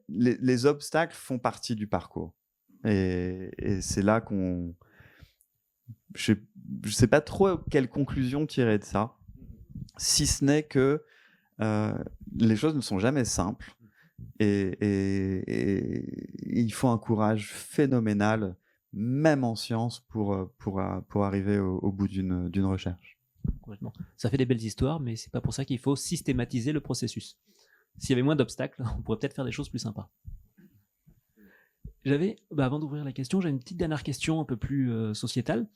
les obstacles font partie du parcours. Et c'est là qu'on... Je sais pas trop quelle conclusion tirer de ça, si ce n'est que les choses ne sont jamais simples Et il faut un courage phénoménal, même en sciences, pour arriver au bout d'une recherche.
Complètement. Ça fait des belles histoires, mais c'est pas pour ça qu'il faut systématiser le processus. S'il y avait moins d'obstacles, on pourrait peut-être faire des choses plus sympas. Avant d'ouvrir la question, j'ai une petite dernière question un peu plus sociétale.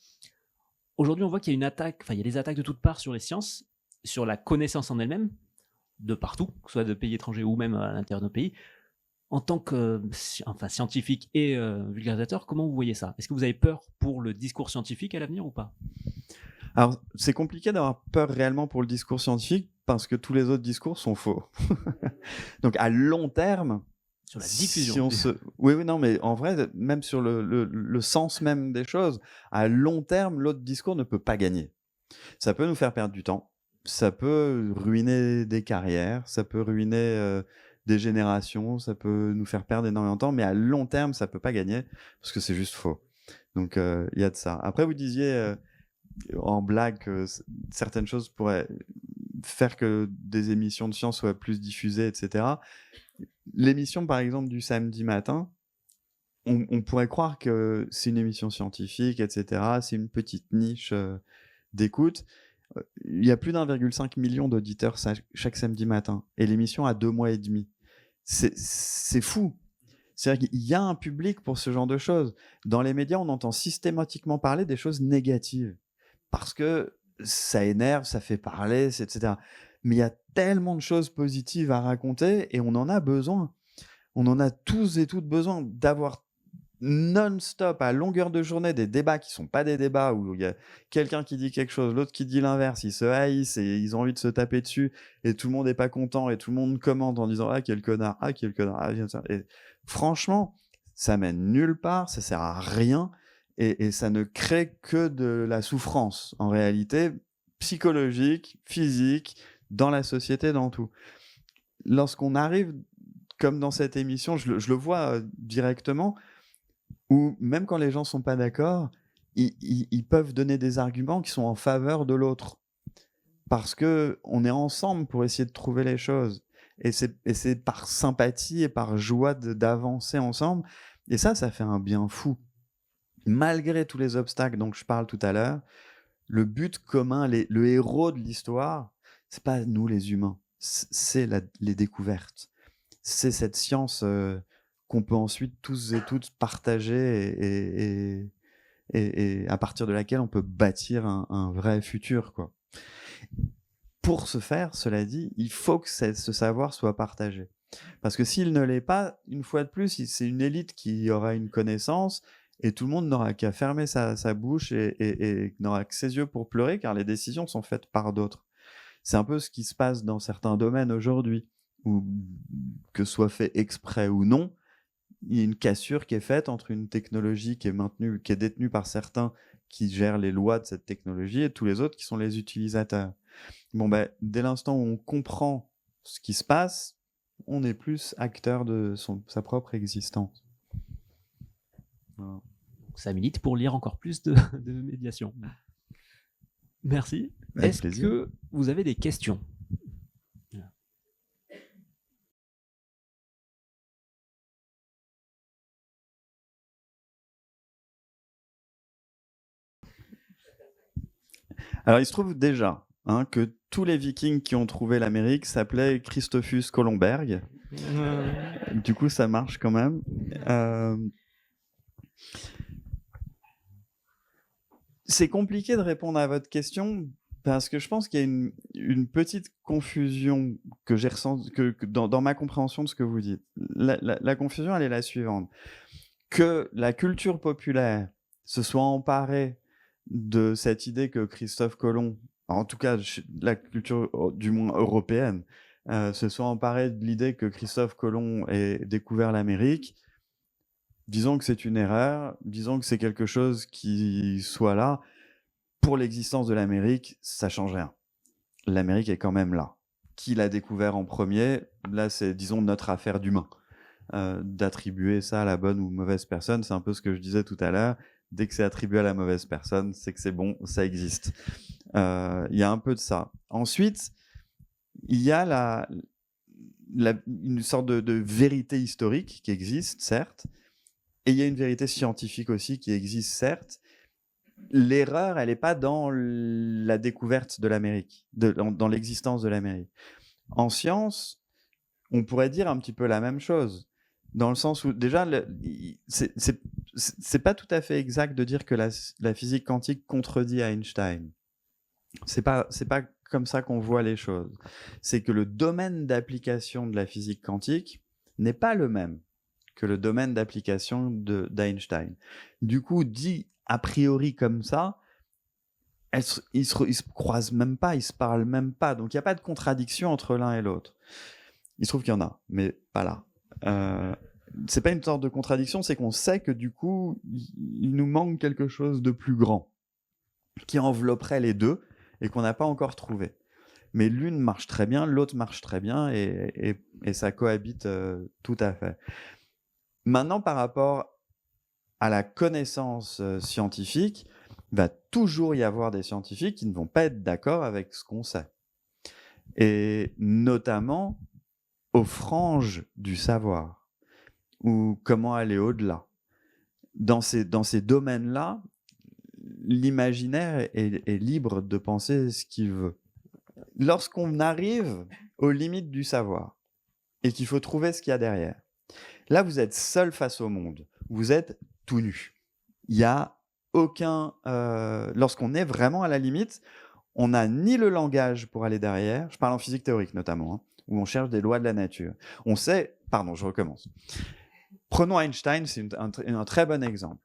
Aujourd'hui, on voit qu'il y a il y a des attaques de toutes parts sur les sciences, sur la connaissance en elle-même, de partout, que ce soit de pays étrangers ou même à l'intérieur de nos pays. En tant que scientifique et vulgarisateur, comment vous voyez ça? Est-ce que vous avez peur pour le discours scientifique à l'avenir ou pas?
Alors, c'est compliqué d'avoir peur réellement pour le discours scientifique parce que tous les autres discours sont faux. Donc, à long terme,
sur la diffusion.
Oui, non, mais en vrai, même sur le sens même des choses, à long terme, l'autre discours ne peut pas gagner. Ça peut nous faire perdre du temps, ça peut ruiner des carrières, ça peut ruiner des générations, ça peut nous faire perdre énormément de temps, mais à long terme, ça peut pas gagner parce que c'est juste faux. Donc, il y a de ça. Après, vous disiez en blague que certaines choses pourraient faire que des émissions de science soient plus diffusées, etc. L'émission, par exemple, du samedi matin, on pourrait croire que c'est une émission scientifique, etc. C'est une petite niche d'écoute. Il y a plus d'1,5 million d'auditeurs chaque samedi matin. Et l'émission a 2 mois et demi. C'est fou. C'est-à-dire qu'il y a un public pour ce genre de choses. Dans les médias, on entend systématiquement parler des choses négatives. Parce que ça énerve, ça fait parler, etc. Mais il y a tellement de choses positives à raconter et on en a besoin. On en a tous et toutes besoin d'avoir non-stop, à longueur de journée, des débats qui ne sont pas des débats où il y a quelqu'un qui dit quelque chose, l'autre qui dit l'inverse, ils se haïssent et ils ont envie de se taper dessus et tout le monde n'est pas content et tout le monde commente en disant « Ah, quel connard, ah, quel connard, ah, viens ça ». Et franchement, ça mène nulle part, ça sert à rien et ça ne crée que de la souffrance, en réalité, psychologique, physique, dans la société, dans tout. Lorsqu'on arrive, comme dans cette émission, je le vois directement, où même quand les gens sont pas d'accord, ils peuvent donner des arguments qui sont en faveur de l'autre. Parce qu'on est ensemble pour essayer de trouver les choses. Et c'est par sympathie et par joie d'avancer ensemble. Et ça fait un bien fou. Malgré tous les obstacles dont je parle tout à l'heure, le but commun, le héros de l'histoire, c'est pas nous les humains, c'est les découvertes. C'est cette science qu'on peut ensuite tous et toutes partager et à partir de laquelle on peut bâtir un vrai futur, quoi. Pour ce faire, cela dit, il faut que ce savoir soit partagé. Parce que s'il ne l'est pas, une fois de plus, c'est une élite qui aura une connaissance et tout le monde n'aura qu'à fermer sa bouche et n'aura que ses yeux pour pleurer car les décisions sont faites par d'autres. C'est un peu ce qui se passe dans certains domaines aujourd'hui, où que ce soit fait exprès ou non, il y a une cassure qui est faite entre une technologie qui est détenue par certains qui gèrent les lois de cette technologie et tous les autres qui sont les utilisateurs. Bon, dès l'instant où on comprend ce qui se passe, on est plus acteur de sa propre existence.
Voilà. Ça milite pour lire encore plus de médiation. Merci. Est-ce que vous avez des questions ?
Alors, il se trouve déjà que tous les Vikings qui ont trouvé l'Amérique s'appelaient Christophus Colomberg. Du coup, ça marche quand même. C'est compliqué de répondre à votre question parce que je pense qu'il y a une petite confusion que j'ai ressentie dans ma compréhension de ce que vous dites. La confusion, elle est la suivante. Que la culture populaire se soit emparée de cette idée que Christophe Colomb, en tout cas la culture du moins européenne, se soit emparée de l'idée que Christophe Colomb ait découvert l'Amérique, disons que c'est une erreur, disons que c'est quelque chose qui soit là. Pour l'existence de l'Amérique, ça change rien. L'Amérique est quand même là. Qui l'a découvert en premier? Là, c'est, disons, notre affaire d'humain. D'attribuer ça à la bonne ou mauvaise personne, c'est un peu ce que je disais tout à l'heure. Dès que c'est attribué à la mauvaise personne, c'est que c'est bon, ça existe. Il y a un peu de ça. Ensuite, il y a une sorte de vérité historique qui existe, certes, et il y a une vérité scientifique aussi qui existe, certes. L'erreur, elle n'est pas dans la découverte de l'Amérique, dans l'existence de l'Amérique. En science, on pourrait dire un petit peu la même chose, dans le sens où déjà, c'est pas tout à fait exact de dire que la physique quantique contredit Einstein. C'est pas comme ça qu'on voit les choses. C'est que le domaine d'application de la physique quantique n'est pas le même que le domaine d'application d'Einstein. Du coup, dit a priori comme ça, ils se croisent même pas, ils se parlent même pas. Donc il n'y a pas de contradiction entre l'un et l'autre. Il se trouve qu'il y en a, mais pas là. C'est pas une sorte de contradiction, c'est qu'on sait que du coup, il nous manque quelque chose de plus grand qui envelopperait les deux et qu'on n'a pas encore trouvé. Mais l'une marche très bien, l'autre marche très bien et ça cohabite tout à fait. Maintenant, par rapport à la connaissance scientifique, il va toujours y avoir des scientifiques qui ne vont pas être d'accord avec ce qu'on sait. Et notamment aux franges du savoir, ou comment aller au-delà. Dans ces domaines-là, l'imaginaire est libre de penser ce qu'il veut. Lorsqu'on arrive aux limites du savoir et qu'il faut trouver ce qu'il y a derrière, là, vous êtes seul face au monde. Vous êtes tout nu. Il n'y a aucun... lorsqu'on est vraiment à la limite, on n'a ni le langage pour aller derrière. Je parle en physique théorique notamment, hein, où on cherche des lois de la nature. On sait... Pardon, je recommence. Prenons Einstein, c'est un très bon exemple.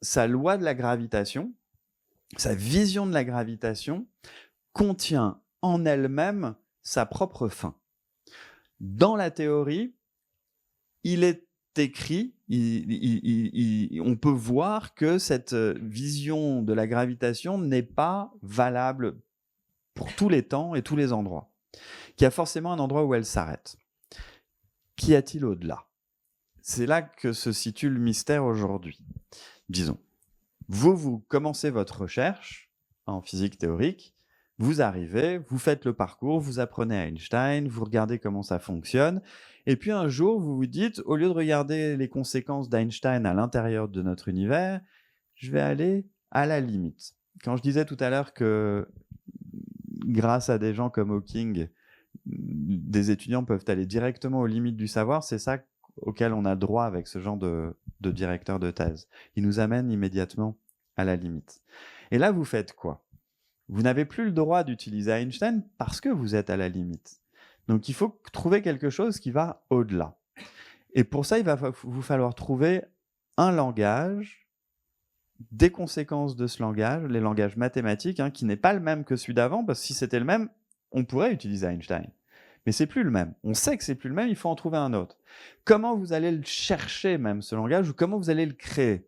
Sa loi de la gravitation, sa vision de la gravitation, contient en elle-même sa propre fin. Dans la théorie, il est écrit, on peut voir que cette vision de la gravitation n'est pas valable pour tous les temps et tous les endroits. Qu'il y a forcément un endroit où elle s'arrête. Qu'y a-t-il au-delà ? C'est là que se situe le mystère aujourd'hui. Disons, vous commencez votre recherche en physique théorique, vous arrivez, vous faites le parcours, vous apprenez Einstein, vous regardez comment ça fonctionne, et puis un jour, vous vous dites, au lieu de regarder les conséquences d'Einstein à l'intérieur de notre univers, je vais aller à la limite. Quand je disais tout à l'heure que grâce à des gens comme Hawking, des étudiants peuvent aller directement aux limites du savoir, c'est ça auquel on a droit avec ce genre de directeur de thèse. Il nous amène immédiatement à la limite. Et là, vous faites quoi ? Vous n'avez plus le droit d'utiliser Einstein parce que vous êtes à la limite. Donc, il faut trouver quelque chose qui va au-delà. Et pour ça, il va vous falloir trouver un langage, des conséquences de ce langage, les langages mathématiques, hein, qui n'est pas le même que celui d'avant, parce que si c'était le même, on pourrait utiliser Einstein. Mais c'est plus le même. On sait que c'est plus le même, il faut en trouver un autre. Comment vous allez le chercher même, ce langage, ou comment vous allez le créer ?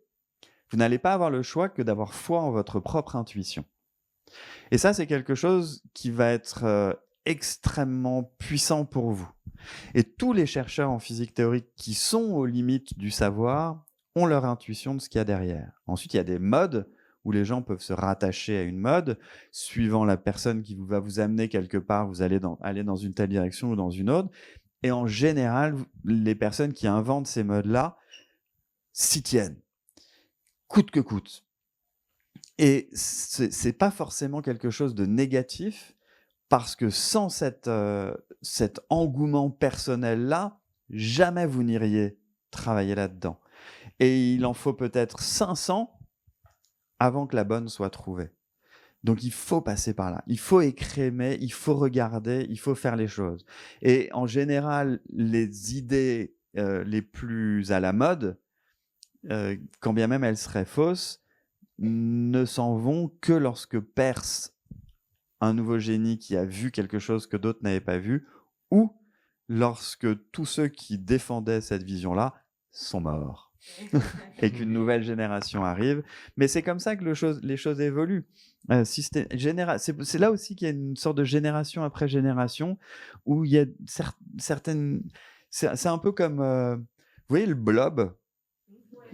Vous n'allez pas avoir le choix que d'avoir foi en votre propre intuition. Et ça, c'est quelque chose qui va être extrêmement puissant pour vous. Et tous les chercheurs en physique théorique qui sont aux limites du savoir ont leur intuition de ce qu'il y a derrière. Ensuite, il y a des modes où les gens peuvent se rattacher à une mode, suivant la personne qui va vous amener quelque part, vous allez aller dans une telle direction ou dans une autre. Et en général, les personnes qui inventent ces modes-là s'y tiennent, coûte que coûte. Et c'est pas forcément quelque chose de négatif, parce que sans cet engouement personnel-là, jamais vous n'iriez travailler là-dedans. Et il en faut peut-être 500 avant que la bonne soit trouvée. Donc il faut passer par là, il faut écrémer, il faut regarder, il faut faire les choses. Et en général, les idées les plus à la mode, quand bien même elles seraient fausses, ne s'en vont que lorsque perce un nouveau génie qui a vu quelque chose que d'autres n'avaient pas vu, ou lorsque tous ceux qui défendaient cette vision-là sont morts. Et qu'une nouvelle génération arrive. Mais c'est comme ça que les choses évoluent. C'est là aussi qu'il y a une sorte de génération après génération où il y a certaines... C'est un peu comme... vous voyez le blob ?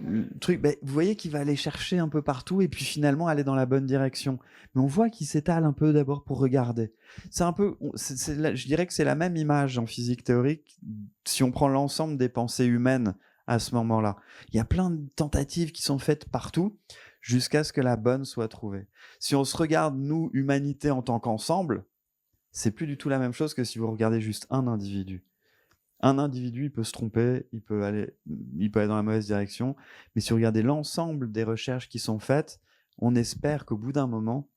le truc, vous voyez qu'il va aller chercher un peu partout et puis finalement aller dans la bonne direction. Mais on voit qu'il s'étale un peu d'abord pour regarder. C'est un peu, je dirais que c'est la même image en physique théorique si on prend l'ensemble des pensées humaines à ce moment-là. Il y a plein de tentatives qui sont faites partout jusqu'à ce que la bonne soit trouvée. Si on se regarde, nous, humanité en tant qu'ensemble, c'est plus du tout la même chose que si vous regardez juste un individu. Un individu, il peut se tromper, il peut aller dans la mauvaise direction, mais si vous regardez l'ensemble des recherches qui sont faites, on espère qu'au bout d'un moment,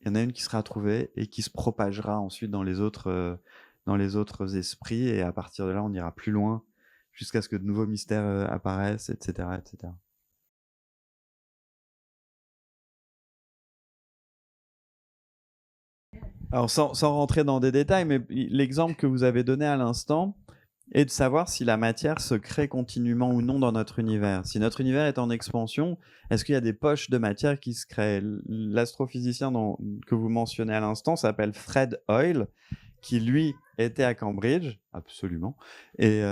il y en a une qui sera trouvée et qui se propagera ensuite dans les autres esprits, et à partir de là, on ira plus loin jusqu'à ce que de nouveaux mystères apparaissent, etc., etc. Alors, sans rentrer dans des détails, mais l'exemple que vous avez donné à l'instant est de savoir si la matière se crée continuellement ou non dans notre univers. Si notre univers est en expansion, est-ce qu'il y a des poches de matière qui se créent? L'astrophysicien que vous mentionnez à l'instant s'appelle Fred Hoyle, qui lui était à Cambridge, absolument, et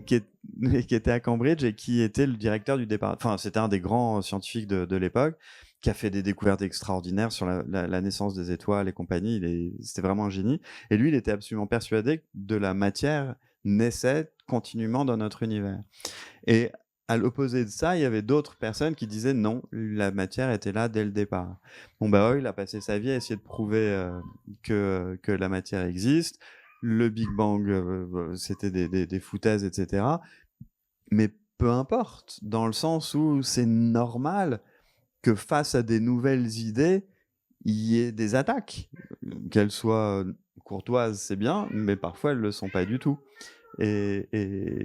qui était à Cambridge et qui était le directeur du département. Enfin, c'était un des grands scientifiques de l'époque, qui a fait des découvertes extraordinaires sur la naissance des étoiles et compagnie. C'était vraiment un génie. Et lui, il était absolument persuadé que de la matière naissait continuellement dans notre univers. Et à l'opposé de ça, il y avait d'autres personnes qui disaient non, la matière était là dès le départ. Bon, il a passé sa vie à essayer de prouver que la matière existe. Le Big Bang, c'était des foutaises, etc. Mais peu importe, dans le sens où c'est normal que face à des nouvelles idées, il y ait des attaques. Qu'elles soient courtoises, c'est bien, mais parfois elles ne le sont pas du tout. Et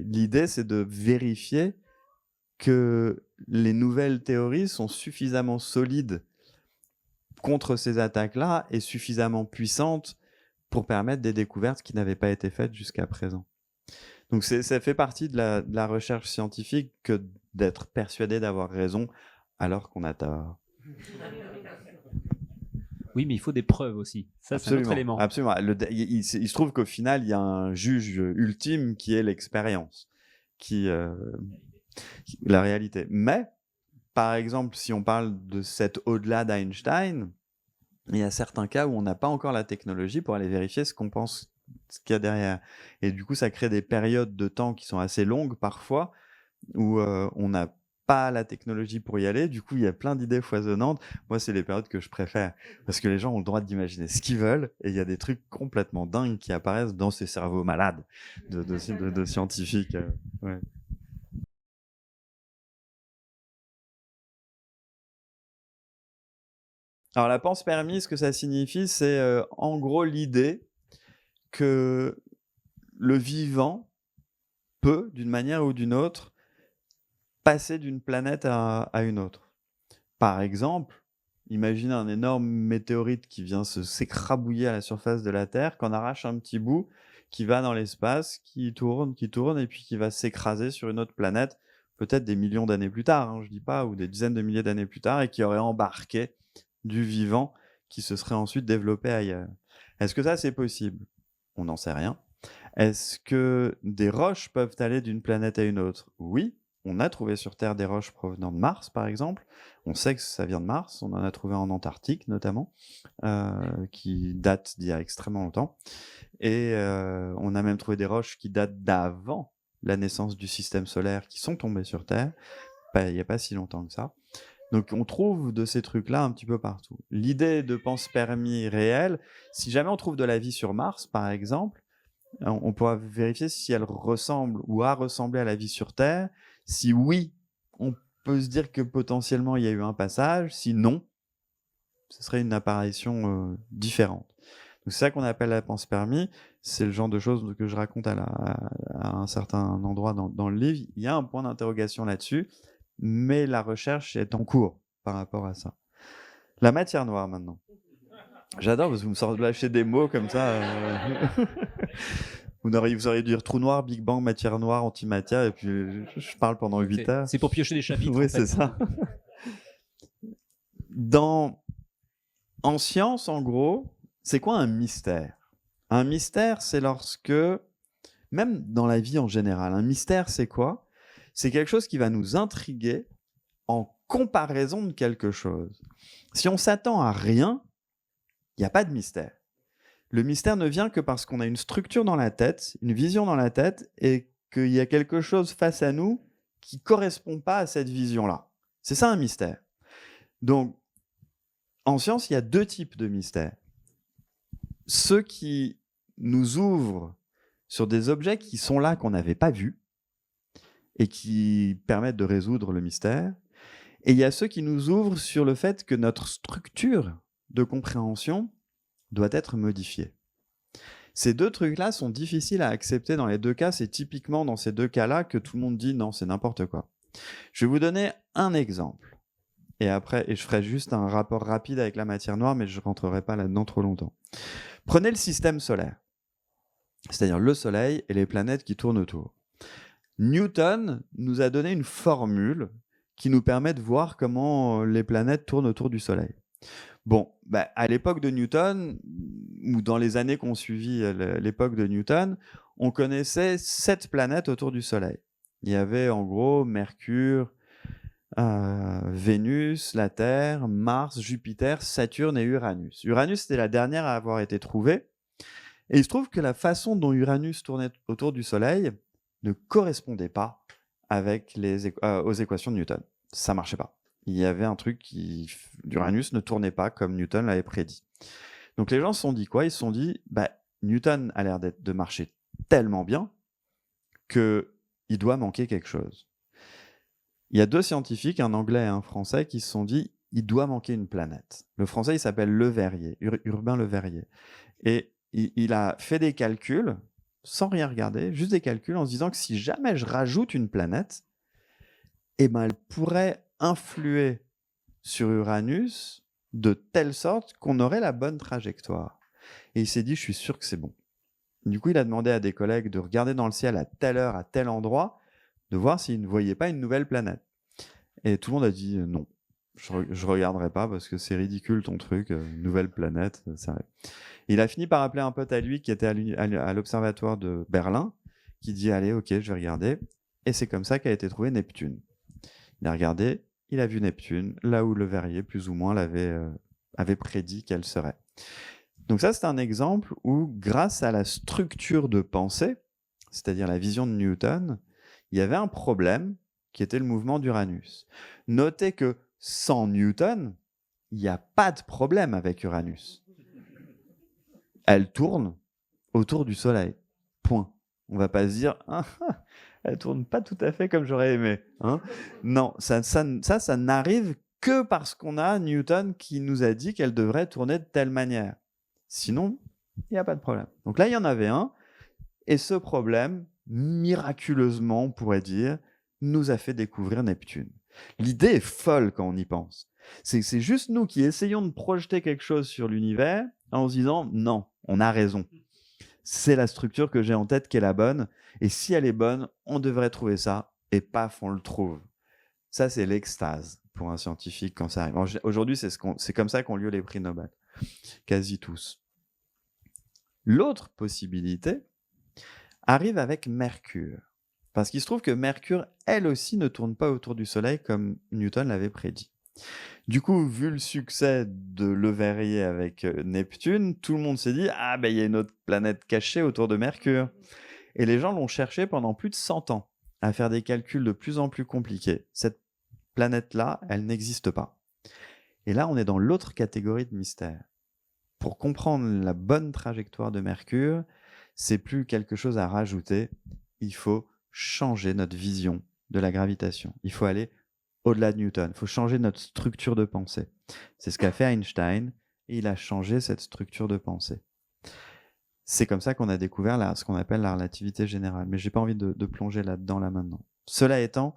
l'idée, c'est de vérifier que les nouvelles théories sont suffisamment solides contre ces attaques-là et suffisamment puissantes pour permettre des découvertes qui n'avaient pas été faites jusqu'à présent. Donc ça fait partie de la recherche scientifique que d'être persuadé d'avoir raison alors qu'on a tort.
Oui, mais il faut des preuves aussi. Ça, c'est un autre élément.
Absolument. Il se trouve qu'au final, il y a un juge ultime qui est l'expérience, la réalité. Mais, par exemple, si on parle de cet au-delà d'Einstein, il y a certains cas où on n'a pas encore la technologie pour aller vérifier ce qu'on pense qu'il y a derrière. Et du coup, ça crée des périodes de temps qui sont assez longues parfois, où on n'a pas la technologie pour y aller. Du coup, il y a plein d'idées foisonnantes. Moi, c'est les périodes que je préfère, parce que les gens ont le droit d'imaginer ce qu'ils veulent, et il y a des trucs complètement dingues qui apparaissent dans ces cerveaux malades de scientifiques. Ouais. Alors, la panspermie, ce que ça signifie, c'est en gros l'idée que le vivant peut, d'une manière ou d'une autre, passer d'une planète à une autre. Par exemple, imaginez un énorme météorite qui vient s'écrabouiller à la surface de la Terre, qu'on arrache un petit bout, qui va dans l'espace, qui tourne, et puis qui va s'écraser sur une autre planète, peut-être des millions d'années plus tard, hein, je dis pas, ou des dizaines de milliers d'années plus tard, et qui aurait embarqué du vivant qui se serait ensuite développé ailleurs. Est-ce que ça, c'est possible? On n'en sait rien. Est-ce que des roches peuvent aller d'une planète à une autre? Oui. On a trouvé sur Terre des roches provenant de Mars, par exemple. On sait que ça vient de Mars. On en a trouvé en Antarctique, notamment, qui datent d'il y a extrêmement longtemps. Et on a même trouvé des roches qui datent d'avant la naissance du système solaire, qui sont tombées sur Terre, il n'y a pas si longtemps que ça. Donc on trouve de ces trucs-là un petit peu partout. L'idée de panspermie réelle, si jamais on trouve de la vie sur Mars, par exemple, on pourra vérifier si elle ressemble ou a ressemblé à la vie sur Terre. Si oui, on peut se dire que potentiellement il y a eu un passage. Si non, ce serait une apparition différente. Donc c'est ça qu'on appelle la panspermie. C'est le genre de choses que je raconte à un certain endroit dans le livre. Il y a un point d'interrogation là-dessus, mais la recherche est en cours par rapport à ça. La matière noire maintenant. J'adore parce que vous me lâchez des mots comme ça. Vous auriez dû dire trou noir, Big Bang, matière noire, antimatière, et puis je parle pendant 8 heures.
C'est pour piocher des chapitres.
Oui, c'est ça. En science, en gros, c'est quoi un mystère? Un mystère, c'est lorsque, même dans la vie en général, un mystère, c'est quoi? C'est quelque chose qui va nous intriguer en comparaison de quelque chose. Si on s'attend à rien, il n'y a pas de mystère. Le mystère ne vient que parce qu'on a une structure dans la tête, une vision dans la tête, et qu'il y a quelque chose face à nous qui ne correspond pas à cette vision-là. C'est ça un mystère. Donc, en science, il y a 2 types de mystères. Ceux qui nous ouvrent sur des objets qui sont là, qu'on n'avait pas vus, et qui permettent de résoudre le mystère. Et il y a ceux qui nous ouvrent sur le fait que notre structure de compréhension doit être modifiée. Ces 2 trucs-là sont difficiles à accepter dans les 2 cas. C'est typiquement dans ces 2 cas-là que tout le monde dit non, c'est n'importe quoi. Je vais vous donner un exemple. Et je ferai juste un rapport rapide avec la matière noire, mais je ne rentrerai pas là-dedans trop longtemps. Prenez le système solaire, c'est-à-dire le Soleil et les planètes qui tournent autour. Newton nous a donné une formule qui nous permet de voir comment les planètes tournent autour du Soleil. Bon, à l'époque de Newton, ou dans les années qui ont suivi l'époque de Newton, on connaissait 7 planètes autour du Soleil. Il y avait en gros Mercure, Vénus, la Terre, Mars, Jupiter, Saturne et Uranus. Uranus, c'était la dernière à avoir été trouvée. Et il se trouve que la façon dont Uranus tournait autour du Soleil ne correspondait pas avec aux équations de Newton. Ça ne marchait pas. Il y avait un truc Uranus ne tournait pas comme Newton l'avait prédit. Donc les gens se sont dit quoi? Ils se sont dit, Newton a l'air de marcher tellement bien qu'il doit manquer quelque chose. Il y a 2 scientifiques, un anglais et un français, qui se sont dit, il doit manquer une planète. Le français, il s'appelle Le Verrier, Urbain Le Verrier. Et il a fait des calculs, sans rien regarder, juste des calculs, en se disant que si jamais je rajoute une planète, elle pourrait influer sur Uranus de telle sorte qu'on aurait la bonne trajectoire. Et il s'est dit, je suis sûr que c'est bon. Du coup, il a demandé à des collègues de regarder dans le ciel à telle heure, à tel endroit, de voir s'ils ne voyaient pas une nouvelle planète. Et tout le monde a dit non, je regarderai pas parce que c'est ridicule ton truc, nouvelle planète, ça arrive. Il a fini par appeler un pote à lui qui était à l'observatoire de Berlin, qui dit allez, ok, je vais regarder. Et c'est comme ça qu'a été trouvé Neptune. Il a regardé, il a vu Neptune, là où Le Verrier, plus ou moins, avait prédit qu'elle serait. Donc ça, c'est un exemple où, grâce à la structure de pensée, c'est-à-dire la vision de Newton, il y avait un problème qui était le mouvement d'Uranus. Notez que sans Newton, il n'y a pas de problème avec Uranus. Elle tourne autour du Soleil. Point. On ne va pas se dire elle tourne pas tout à fait comme j'aurais aimé. Hein, non, ça n'arrive que parce qu'on a Newton qui nous a dit qu'elle devrait tourner de telle manière. Sinon, il n'y a pas de problème. Donc là, il y en avait un. Et ce problème, miraculeusement, on pourrait dire, nous a fait découvrir Neptune. L'idée est folle quand on y pense. C'est juste nous qui essayons de projeter quelque chose sur l'univers en se disant non, on a raison. C'est la structure que j'ai en tête qui est la bonne. Et si elle est bonne, on devrait trouver ça. Et paf, on le trouve. Ça, c'est l'extase pour un scientifique quand ça arrive. Aujourd'hui, c'est comme ça qu'ont lieu les prix Nobel. Quasi tous. L'autre possibilité arrive avec Mercure. Parce qu'il se trouve que Mercure, elle aussi, ne tourne pas autour du Soleil comme Newton l'avait prédit. Du coup, vu le succès de Le Verrier avec Neptune, tout le monde s'est dit « Ah, il y a une autre planète cachée autour de Mercure ». Et les gens l'ont cherché pendant plus de 100 ans, à faire des calculs de plus en plus compliqués. Cette planète-là, elle n'existe pas. Et là, on est dans l'autre catégorie de mystère. Pour comprendre la bonne trajectoire de Mercure, c'est plus quelque chose à rajouter, il faut changer notre vision de la gravitation. Il faut aller au-delà de Newton. Il faut changer notre structure de pensée. C'est ce qu'a fait Einstein, et il a changé cette structure de pensée. C'est comme ça qu'on a découvert ce qu'on appelle la relativité générale. Mais je n'ai pas envie de plonger là-dedans là maintenant. Cela étant,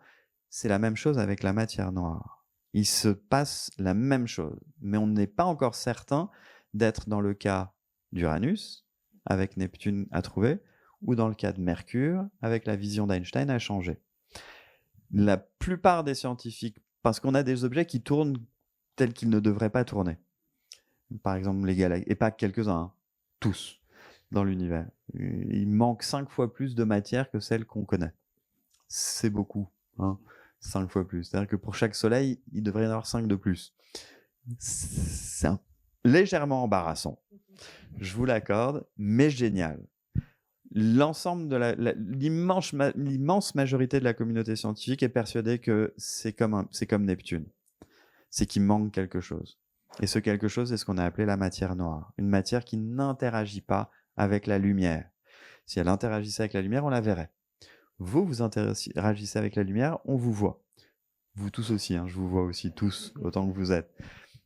c'est la même chose avec la matière noire. Il se passe la même chose, mais on n'est pas encore certain d'être dans le cas d'Uranus, avec Neptune à trouver, ou dans le cas de Mercure, avec la vision d'Einstein à changer. La plupart des scientifiques, parce qu'on a des objets qui tournent tels qu'ils ne devraient pas tourner. Par exemple, les galaxies, et pas quelques-uns, tous, dans l'univers. Il manque 5 fois plus de matière que celle qu'on connaît. C'est beaucoup. hein, 5 fois plus. C'est-à-dire que pour chaque soleil, il devrait y en avoir 5 de plus. C'est légèrement embarrassant, je vous l'accorde, mais génial. L'ensemble de l'immense majorité de la communauté scientifique est persuadée que c'est comme Neptune. C'est qu'il manque quelque chose. Et ce quelque chose, c'est ce qu'on a appelé la matière noire. Une matière qui n'interagit pas avec la lumière. Si elle interagissait avec la lumière, on la verrait. Vous interagissez avec la lumière, on vous voit. Vous tous aussi, hein, je vous vois aussi tous, autant que vous êtes.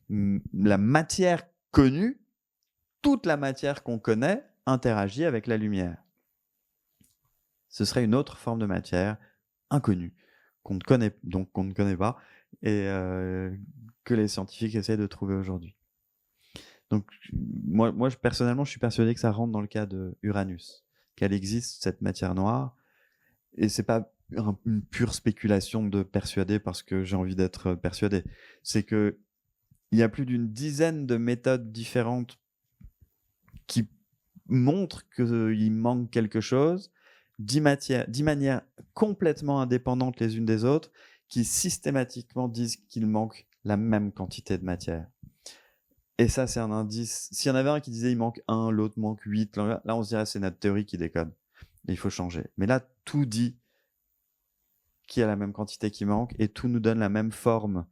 La matière connue, toute la matière qu'on connaît, interagit avec la lumière. Ce serait une autre forme de matière inconnue, qu'on ne connaît pas, et que les scientifiques essaient de trouver aujourd'hui. Donc, moi, personnellement, je suis persuadé que ça rentre dans le cas de Uranus, qu'elle existe, cette matière noire, et c'est pas une pure spéculation de persuader parce que j'ai envie d'être persuadé. C'est que il y a plus d'une dizaine de méthodes différentes qui montrent qu'il manque quelque chose, 10 manières complètement indépendantes les unes des autres, qui systématiquement disent qu'il manque la même quantité de matière. Et ça, c'est un indice. S'il y en avait un qui disait il manque 1, l'autre manque 8, là, on se dirait c'est notre théorie qui déconne. Et il faut changer. Mais là, tout dit qu'il y a la même quantité qui manque et tout nous donne la même forme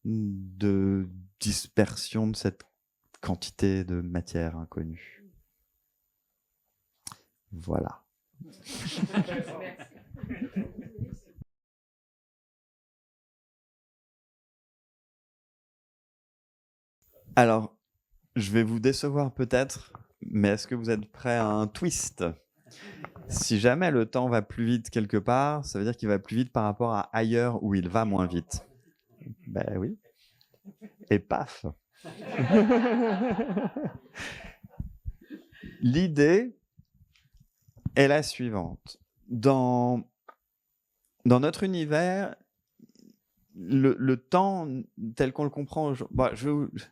de dispersion de cette quantité de matière inconnue. Voilà. Alors, je vais vous décevoir peut-être, mais est-ce que vous êtes prêts à un twist? Si jamais le temps va plus vite quelque part, ça veut dire qu'il va plus vite par rapport à ailleurs où il va moins vite. Ben oui. Et paf. L'idée est la suivante. Dans notre univers, le temps tel qu'on le comprend aujourd'hui...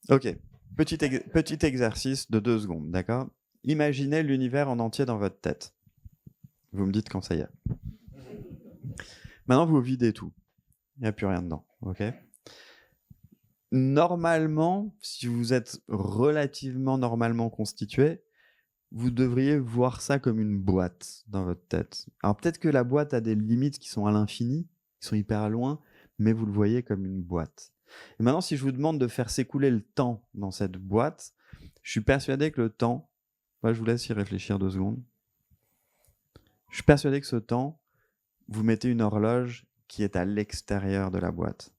Ok, petit exercice de 2 secondes, d'accord? Imaginez l'univers en entier dans votre tête. Vous me dites quand ça y est. Maintenant, vous videz tout. Il n'y a plus rien dedans, ok? Normalement, si vous êtes relativement normalement constitué, vous devriez voir ça comme une boîte dans votre tête. Alors peut-être que la boîte a des limites qui sont à l'infini, qui sont hyper loin, mais vous le voyez comme une boîte. Et maintenant, si je vous demande de faire s'écouler le temps dans cette boîte, je suis persuadé que le temps, je vous laisse y réfléchir 2 secondes. Je suis persuadé que ce temps, vous mettez une horloge qui est à l'extérieur de la boîte.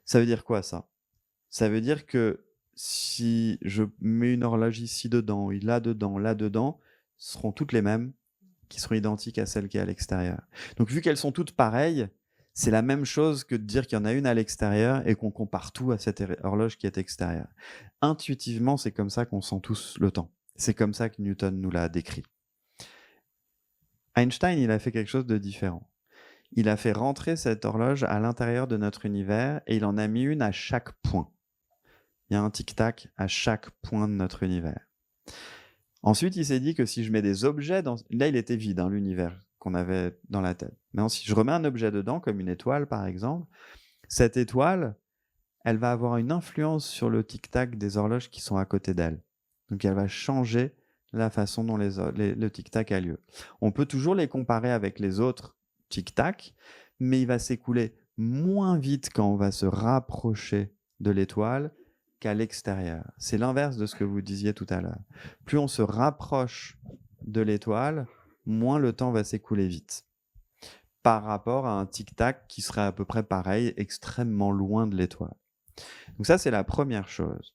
Ça veut dire quoi ça? Ça veut dire que si je mets une horloge ici dedans, là-dedans, ce seront toutes les mêmes, qui seront identiques à celle qui est à l'extérieur. Donc vu qu'elles sont toutes pareilles, c'est la même chose que de dire qu'il y en a une à l'extérieur et qu'on compare tout à cette horloge qui est extérieure. Intuitivement, c'est comme ça qu'on sent tous le temps. C'est comme ça que Newton nous l'a décrit. Einstein, il a fait quelque chose de différent. Il a fait rentrer cette horloge à l'intérieur de notre univers et il en a mis une à chaque point. Il y a un tic-tac à chaque point de notre univers. Ensuite, il s'est dit que si je mets des objets dans... Là, il était vide, hein, l'univers qu'on avait dans la tête. Maintenant, si je remets un objet dedans, comme une étoile, par exemple, cette étoile, elle va avoir une influence sur le tic-tac des horloges qui sont à côté d'elle. Donc, elle va changer la façon dont le tic-tac a lieu. On peut toujours les comparer avec les autres tic-tac, mais il va s'écouler moins vite quand on va se rapprocher de l'étoile qu'à l'extérieur. C'est l'inverse de ce que vous disiez tout à l'heure. Plus on se rapproche de l'étoile, moins le temps va s'écouler vite. Par rapport à un tic-tac qui serait à peu près pareil, extrêmement loin de l'étoile. Donc ça, c'est la première chose.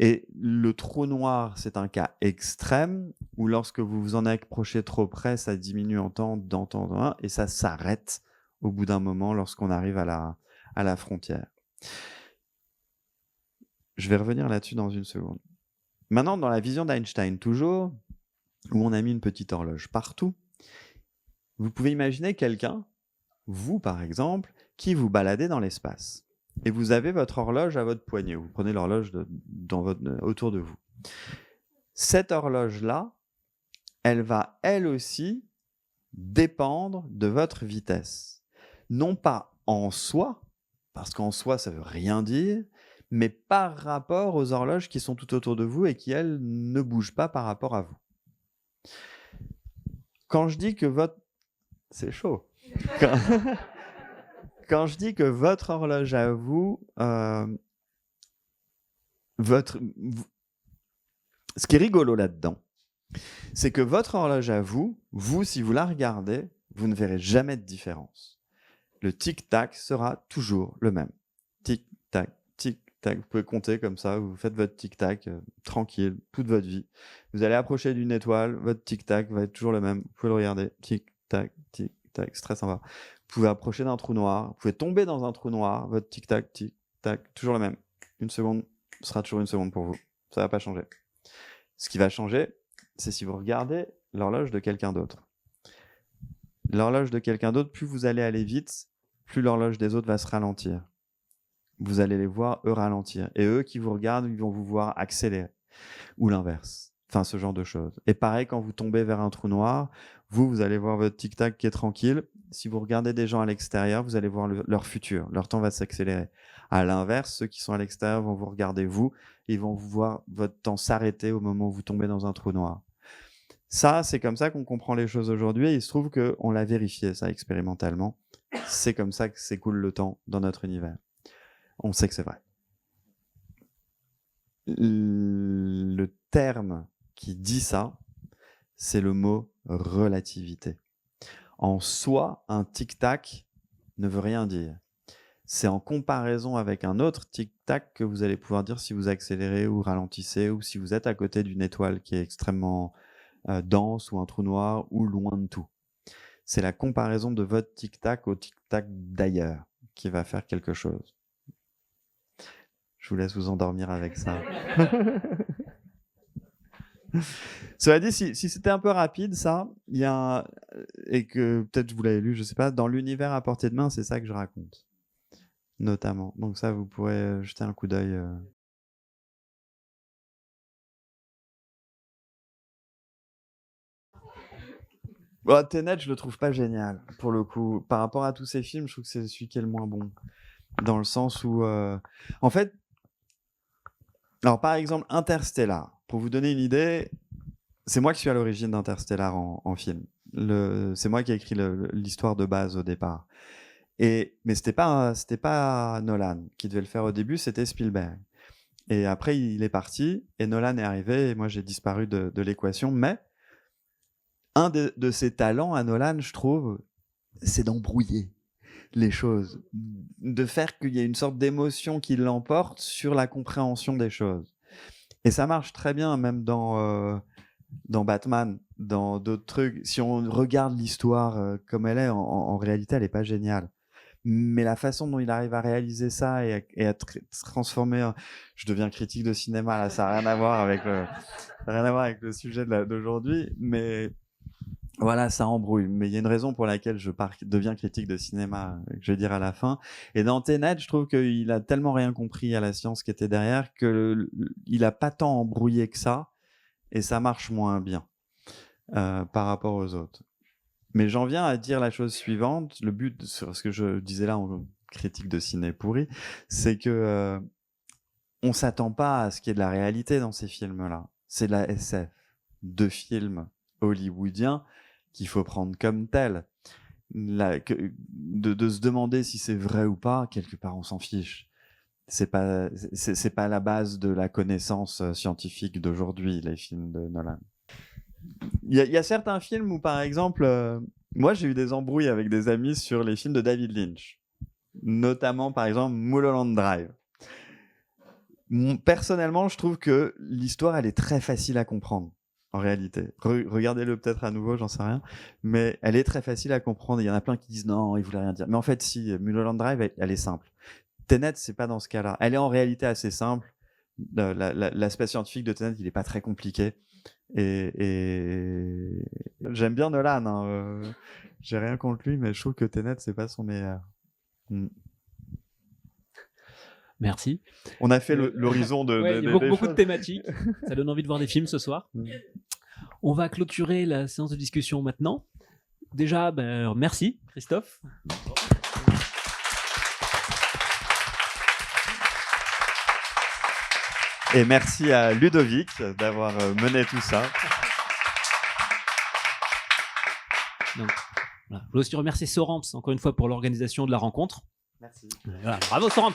Et le trou noir, c'est un cas extrême où lorsque vous vous en approchez trop près, ça diminue en temps et ça s'arrête au bout d'un moment lorsqu'on arrive à la frontière. Je vais revenir là-dessus dans une seconde. Maintenant, dans la vision d'Einstein, toujours, où on a mis une petite horloge partout, vous pouvez imaginer quelqu'un, vous par exemple, qui vous baladez dans l'espace. Et vous avez votre horloge à votre poignet. Vous prenez l'horloge autour de vous. Cette horloge-là, elle va, elle aussi, dépendre de votre vitesse. Non pas en soi, parce qu'en soi, ça veut rien dire, mais par rapport aux horloges qui sont tout autour de vous et qui, elles, ne bougent pas par rapport à vous. Quand je dis que votre... C'est chaud. Quand je dis que votre horloge à vous... Ce qui est rigolo là-dedans, c'est que votre horloge à vous, si vous la regardez, vous ne verrez jamais de différence. Le tic-tac sera toujours le même. Tic-tac, tic-tac. Vous pouvez compter comme ça, vous faites votre tic-tac tranquille, toute votre vie. Vous allez approcher d'une étoile, votre tic-tac va être toujours le même. Vous pouvez le regarder. Tic-tac, tic-tac, c'est très sympa. Vous pouvez approcher d'un trou noir, vous pouvez tomber dans un trou noir, votre tic-tac, toujours le même. Une seconde sera toujours une seconde pour vous. Ça ne va pas changer. Ce qui va changer, c'est si vous regardez l'horloge de quelqu'un d'autre. L'horloge de quelqu'un d'autre, plus vous allez aller vite, plus l'horloge des autres va se ralentir. Vous allez les voir, eux, ralentir. Et eux qui vous regardent, ils vont vous voir accélérer. Ou l'inverse. Enfin, ce genre de choses. Et pareil, quand vous tombez vers un trou noir, vous allez voir votre tic-tac qui est tranquille. Si vous regardez des gens à l'extérieur, vous allez voir leur futur. Leur temps va s'accélérer. À l'inverse, ceux qui sont à l'extérieur vont vous regarder vous. Et ils vont vous voir votre temps s'arrêter au moment où vous tombez dans un trou noir. Ça, c'est comme ça qu'on comprend les choses aujourd'hui. Et il se trouve qu'on l'a vérifié, ça, expérimentalement. C'est comme ça que s'écoule le temps dans notre univers. On sait que c'est vrai. Le terme qui dit ça, c'est le mot relativité. En soi, un tic-tac ne veut rien dire. C'est en comparaison avec un autre tic-tac que vous allez pouvoir dire si vous accélérez ou ralentissez ou si vous êtes à côté d'une étoile qui est extrêmement dense ou un trou noir ou loin de tout. C'est la comparaison de votre tic-tac au tic-tac d'ailleurs qui va faire quelque chose. Je vous laisse vous endormir avec ça. Cela dit, si c'était un peu rapide, ça, il y a et que peut-être vous l'avez lu, je sais pas, dans l'univers à portée de main, c'est ça que je raconte, notamment. Donc ça, vous pourrez jeter un coup d'œil. Bon, Tenet, je le trouve pas génial, pour le coup. Par rapport à tous ces films, je trouve que c'est celui qui est le moins bon. Dans le sens où... En fait... Alors, par exemple, Interstellar. Pour vous donner une idée, c'est moi qui suis à l'origine d'Interstellar en film. C'est moi qui ai écrit l'histoire de base au départ. Mais c'était pas Nolan qui devait le faire au début, c'était Spielberg. Et après, il est parti, et Nolan est arrivé, et moi, j'ai disparu de l'équation. Mais un de ses talents à Nolan, je trouve, c'est d'embrouiller les choses, de faire qu'il y ait une sorte d'émotion qui l'emporte sur la compréhension des choses. Et ça marche très bien, même dans Batman, dans d'autres trucs. Si on regarde l'histoire comme elle est, en réalité, elle n'est pas géniale. Mais la façon dont il arrive à réaliser ça et à transformer... Je deviens critique de cinéma, là, ça n'a rien à voir avec le sujet d'aujourd'hui, mais... Voilà, ça embrouille. Mais il y a une raison pour laquelle je deviens critique de cinéma, que je vais dire à la fin. Et dans Tenet, je trouve qu'il a tellement rien compris à la science qui était derrière qu'il a pas tant embrouillé que ça, et ça marche moins bien par rapport aux autres. Mais j'en viens à dire la chose suivante. Le but, sur ce que je disais là en critique de ciné pourri, c'est que on s'attend pas à ce qu'il y ait de la réalité dans ces films-là. C'est de la SF, de films hollywoodiens qu'il faut prendre comme tel. De se demander si c'est vrai ou pas, quelque part on s'en fiche. C'est pas la base de la connaissance scientifique d'aujourd'hui, les films de Nolan. Il y a certains films où, par exemple, moi j'ai eu des embrouilles avec des amis sur les films de David Lynch, notamment par exemple Mulholland Drive. Personnellement, je trouve que l'histoire elle est très facile à comprendre. En réalité, regardez-le peut-être à nouveau, j'en sais rien, mais elle est très facile à comprendre. Il y en a plein qui disent non, il voulait rien dire. Mais en fait, si, Mulholland Drive, elle est simple. Tenet, c'est pas dans ce cas-là. Elle est en réalité assez simple. L'aspect scientifique de Tenet, il est pas très compliqué. Et j'aime bien Nolan. Hein, j'ai rien contre lui, mais je trouve que Tenet, c'est pas son meilleur.
Merci.
On a fait l'horizon de...
Ouais, il y a beaucoup de thématiques. Ça donne envie de voir des films ce soir. On va clôturer la séance de discussion maintenant. déjà, merci Christophe.
Et merci à Ludovic d'avoir mené tout ça.
Donc, voilà. Je veux aussi remercier Soramps, encore une fois, pour l'organisation de la rencontre.
Merci.
Voilà, bravo Soramps.